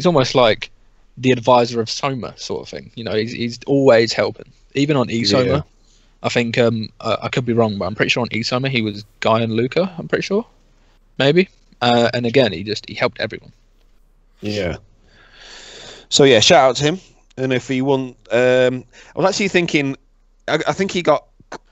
C: almost like the advisor of Soma sort of thing. He's always helping, even on E-Soma. Yeah. I think I could be wrong, but I'm pretty sure on E-Soma he was Guy and Luca, I'm pretty sure, maybe. And again, he helped everyone.
B: Yeah. So yeah, shout out to him. And if he won, I was actually thinking, I think he got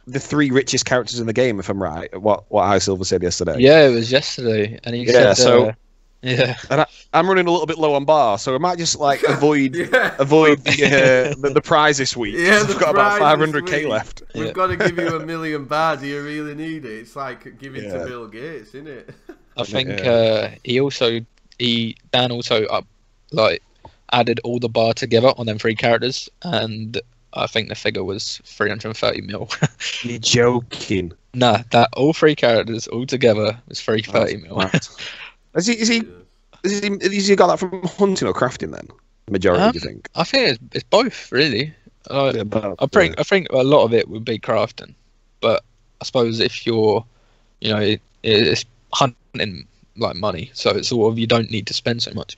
B: the 3 richest characters in the game, if I'm right. What High Silver said yesterday.
C: Yeah, it was yesterday, and he said. Yeah,
B: and I'm running a little bit low on bar, so I might just like avoid the prize this week.
D: Yeah,
B: I've got about 500k left.
D: We've got to give you 1 million bar. Do you really need it? It's like giving to Bill Gates, isn't it?
C: I think Dan also added all the bar together on them 3 characters, and I think the figure was 330 mil.
B: You're joking?
C: Nah, that all 3 characters all together was 330 mil.
B: Has he got that from hunting or crafting then? Majority, do you think?
C: I think it's both, really. I think a lot of it would be crafting, but I suppose if you're, it's hunting like money, so it's sort of you don't need to spend so much.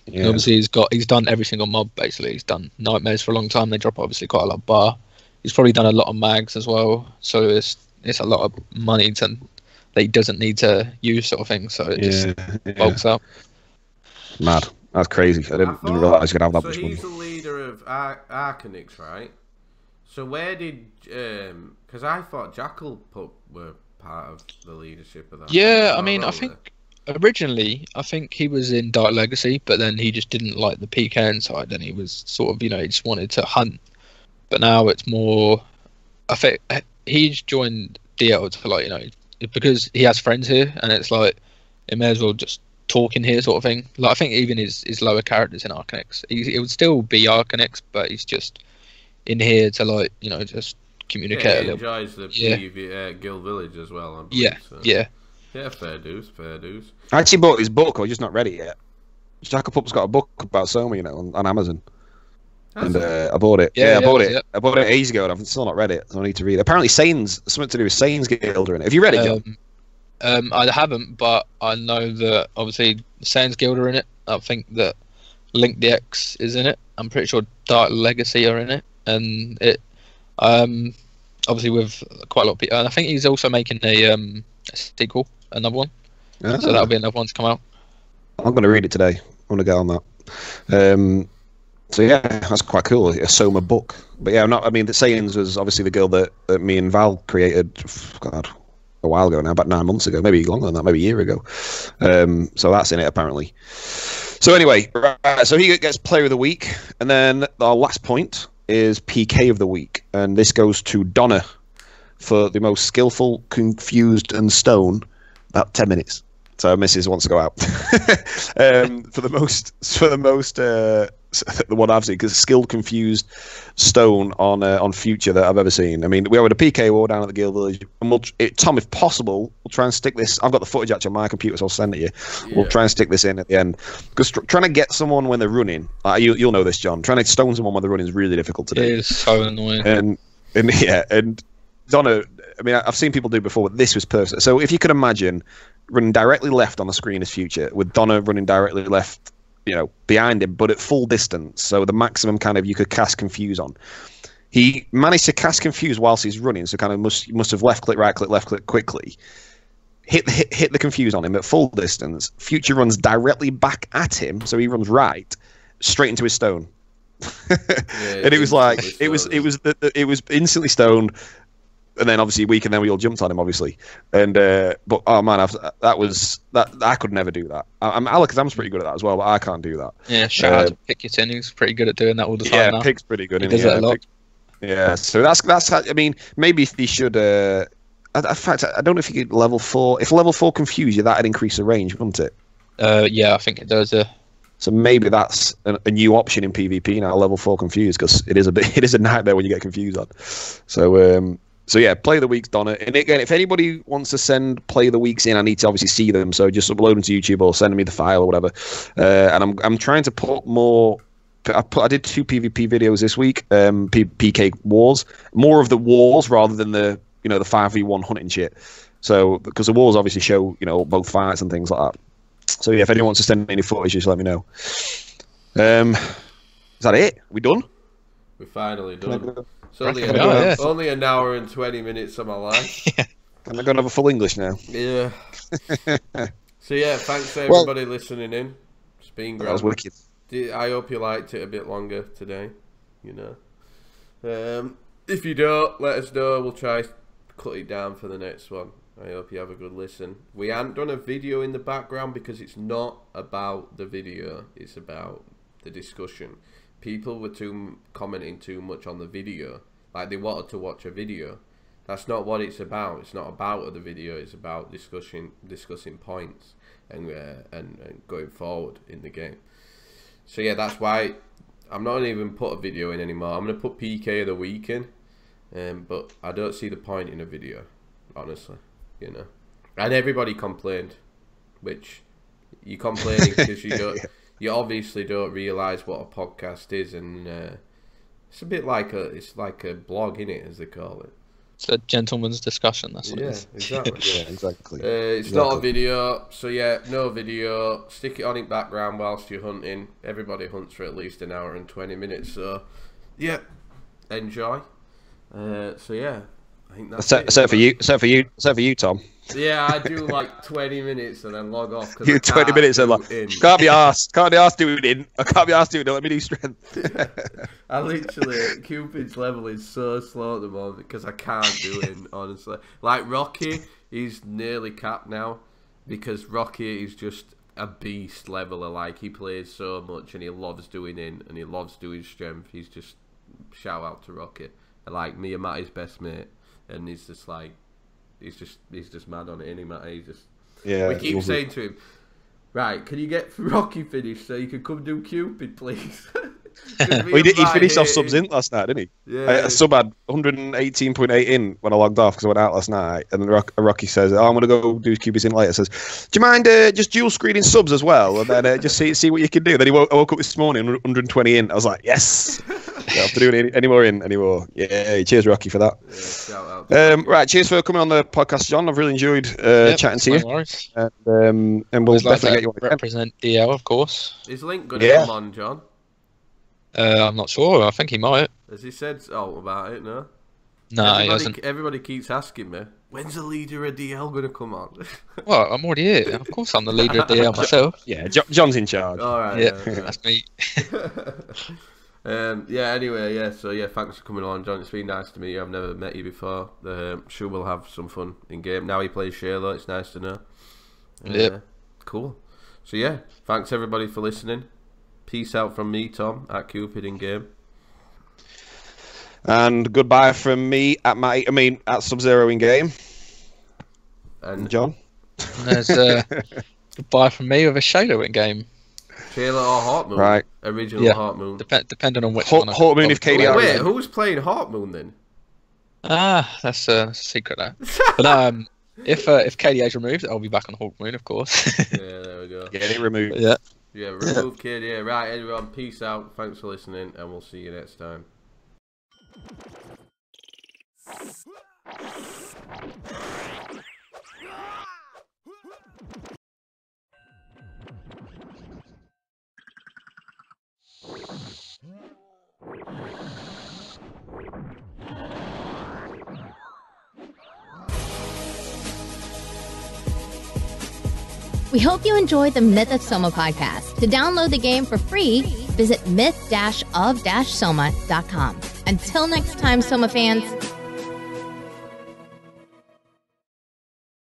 C: Yeah. And obviously he's done every single mob basically. He's done nightmares for a long time. They drop obviously quite a lot of bar. He's probably done a lot of mags as well, so it's a lot of money that he doesn't need to use, sort of thing. So it just bulks up.
B: Mad. That's crazy. I didn't realise you could have that much money.
D: So he's the leader of Arcanix, right? So where did because I thought Jackal were part of the leadership of that.
C: Yeah, I mean, I think originally he was in Dark Legacy, but then he just didn't like the PK side, and he was sort of he just wanted to hunt. But now it's more. I think he's joined DL to because he has friends here, and it's like it may as well just talk in here, sort of thing. Like I think even his lower characters in Arcanix, it would still be Arcanix, but he's just in here to just communicate a little.
D: He enjoys the Guild Village as well.
C: Yeah.
D: Yeah, fair dues.
B: I actually bought his book, I've just not read it yet. Jackapup's got a book about Soma, on Amazon. And I bought it. I bought it. I bought it ages ago, and I've still not read it. So I need to read it. Apparently, something to do with Sane's Guilder in it. Have you read it, John?
C: I haven't, but I know that obviously Sane's Guilder in it. I think that Link DX is in it. I'm pretty sure Dark Legacy are in it, and it obviously with quite a lot of people. And I think he's also making a sequel, another one. So that'll be another one to come out.
B: I'm going to read it today. I'm going to get on that. So yeah, that's quite cool. A Soma book, but yeah, the Saiyans was obviously the guild that me and Val created. God, a while ago now, about 9 months ago, maybe longer than that, maybe a year ago. So that's in it apparently. So anyway, right, so he gets Player of the Week, and then our last point is PK of the Week, and this goes to Donna for the most skillful, confused, and stone. About 10 minutes. So Mrs. wants to go out. For the most, the one I've seen, because skilled, confused stone on Future that I've ever seen. I mean, we had a PK war down at the Guild Village, and Tom, if possible, we'll try and stick this. I've got the footage actually on my computer, so I'll send it to you. Yeah. We'll try and stick this in at the end, because trying to get someone when they're running, you'll know this, John. Trying to stone someone when they're running is really difficult to do.
C: It is so annoying.
B: And Donna, I mean, I've seen people do it before, but this was perfect. So if you could imagine running directly left on the screen as Future, with Donna running directly left, behind him, but at full distance, so the maximum kind of you could cast Confuse on. He managed to cast Confuse whilst he's running, so kind of must have left click, right click, left click quickly. Hit the Confuse on him at full distance. Future runs directly back at him, so he runs right, straight into his stone. And it was like it was instantly stoned. And then obviously weak, and then we all jumped on him, obviously. And but oh man, I could never do that. Alakazam's pretty good at that as well, but I can't do that.
C: Yeah, shout out to Picketon, who's pretty good at doing that all the time.
B: Yeah,
C: now.
B: Pig's pretty good.
C: He does it a lot.
B: Yeah, so that's how, I mean, maybe if he should. In fact, I don't know if you could level 4. If level 4 Confuse you, that'd increase the range, wouldn't it?
C: Yeah, I think it does.
B: So maybe that's a new option in PvP now, level 4 Confuse, because it is a nightmare when you get Confused on. So So yeah, play of the week's done it. And again, if anybody wants to send play of the weeks in, I need to obviously see them. So just upload them to YouTube or send me the file or whatever. And I'm trying to put more. I did 2 PvP videos this week, PK wars, more of the wars rather than the 5v1 hunting shit. So because the wars obviously show both fights and things like that. So yeah, if anyone wants to send me any footage, just let me know. Is that it? We done?
D: We're finally done. It's only an hour and 20 minutes of my life.
B: Can I go and have a full English now?
D: Yeah. So yeah, thanks for everybody listening in. It's been great.
B: That was wicked.
D: I hope you liked it a bit longer today. If you don't, let us know. We'll try to cut it down for the next one. I hope you have a good listen. We haven't done a video in the background because it's not about the video. It's about the discussion. People were commenting too much on the video. Like they wanted to watch a video. That's not what it's about. It's not about the video. It's about discussing points and going forward in the game. So yeah, that's why I'm not even put a video in anymore. I'm gonna put PK of the week in, but I don't see the point in a video, honestly. And everybody complained, which you complaining because you obviously don't realise what a podcast is, and it's a bit like a blog, innit, as they call it.
C: It's a gentleman's discussion. That's what it is.
D: Exactly.
B: Yeah, exactly.
D: It's not a video, so yeah, no video. Stick it on in background whilst you're hunting. Everybody hunts for at least an hour and 20 minutes, so yeah, enjoy. So yeah, I think that's it.
B: So for you, Tom.
D: Yeah, I do like 20 minutes and then log off.
B: You 20 minutes and like, can't be asked doing it. I can't be asked doing it. Let me do strength.
D: I literally, Cupid's level is so slow at the moment because I can't do it, honestly. Like Rocky, he's nearly capped now because Rocky is just a beast leveler. Like he plays so much and he loves doing in and he loves doing strength. He's just, shout out to Rocky. Like me and Matty's best mate, and he's just like, he's just mad on it, isn't he, Matty? He's just, we keep saying to him, right, can you get Rocky finished so you can come do Cupid, please?
B: He finished off subs in last night, didn't he?
D: Yeah.
B: A sub had 118.8 in when I logged off because I went out last night, and then Rocky says, I'm going to go do Cupids in later. Says, do you mind just dual screening subs as well, and then just see what you can do? Then I woke up this morning 120 in. I was like, yes. Don't have to do any more in anymore. Yeah, cheers, Rocky, for that.
D: Yeah, shout out.
B: Right, cheers for coming on the podcast, John. I've really enjoyed chatting to you.
C: Worries.
B: And we'll definitely get you on again.
C: Represent DL, of course.
D: Is Link going to come on, John?
C: I'm not sure. I think he might.
D: Has he said about it? No.
C: No, he hasn't.
D: Everybody keeps asking me, when's the leader of DL going to come on?
C: Well, I'm already here. Of course, I'm the leader of DL myself.
B: Yeah, John's in charge.
D: All right.
C: Yeah, that's me.
D: Anyway, so thanks for coming on, John. It's been nice to meet you. I've never met you before. Sure, we'll have some fun in game. Now he plays Shailo. It's nice to know.
C: Yep.
D: Cool. So thanks everybody for listening. Peace out from me, Tom, at Cupid in game.
B: And goodbye from me at Sub-Zero in game. And John.
C: And there's goodbye from me with a Shailo in game.
D: Shailo or Hawkmoon?
B: Right.
D: Original Hawkmoon.
C: Depending on which one.
B: Hawkmoon if KDR.
D: Wait, who's playing Hawkmoon then?
C: That's a secret there. But if KDA's removed, I'll be back on Hawkmoon, of course.
D: Yeah, there we go.
B: Get it removed.
D: Yeah, remove KDA. Right, everyone, peace out. Thanks for listening, and we'll see you next time.
A: We hope you enjoyed the Myth-of-Soma podcast. To download the game for free, visit myth-of-soma.com. Until next time, Soma fans,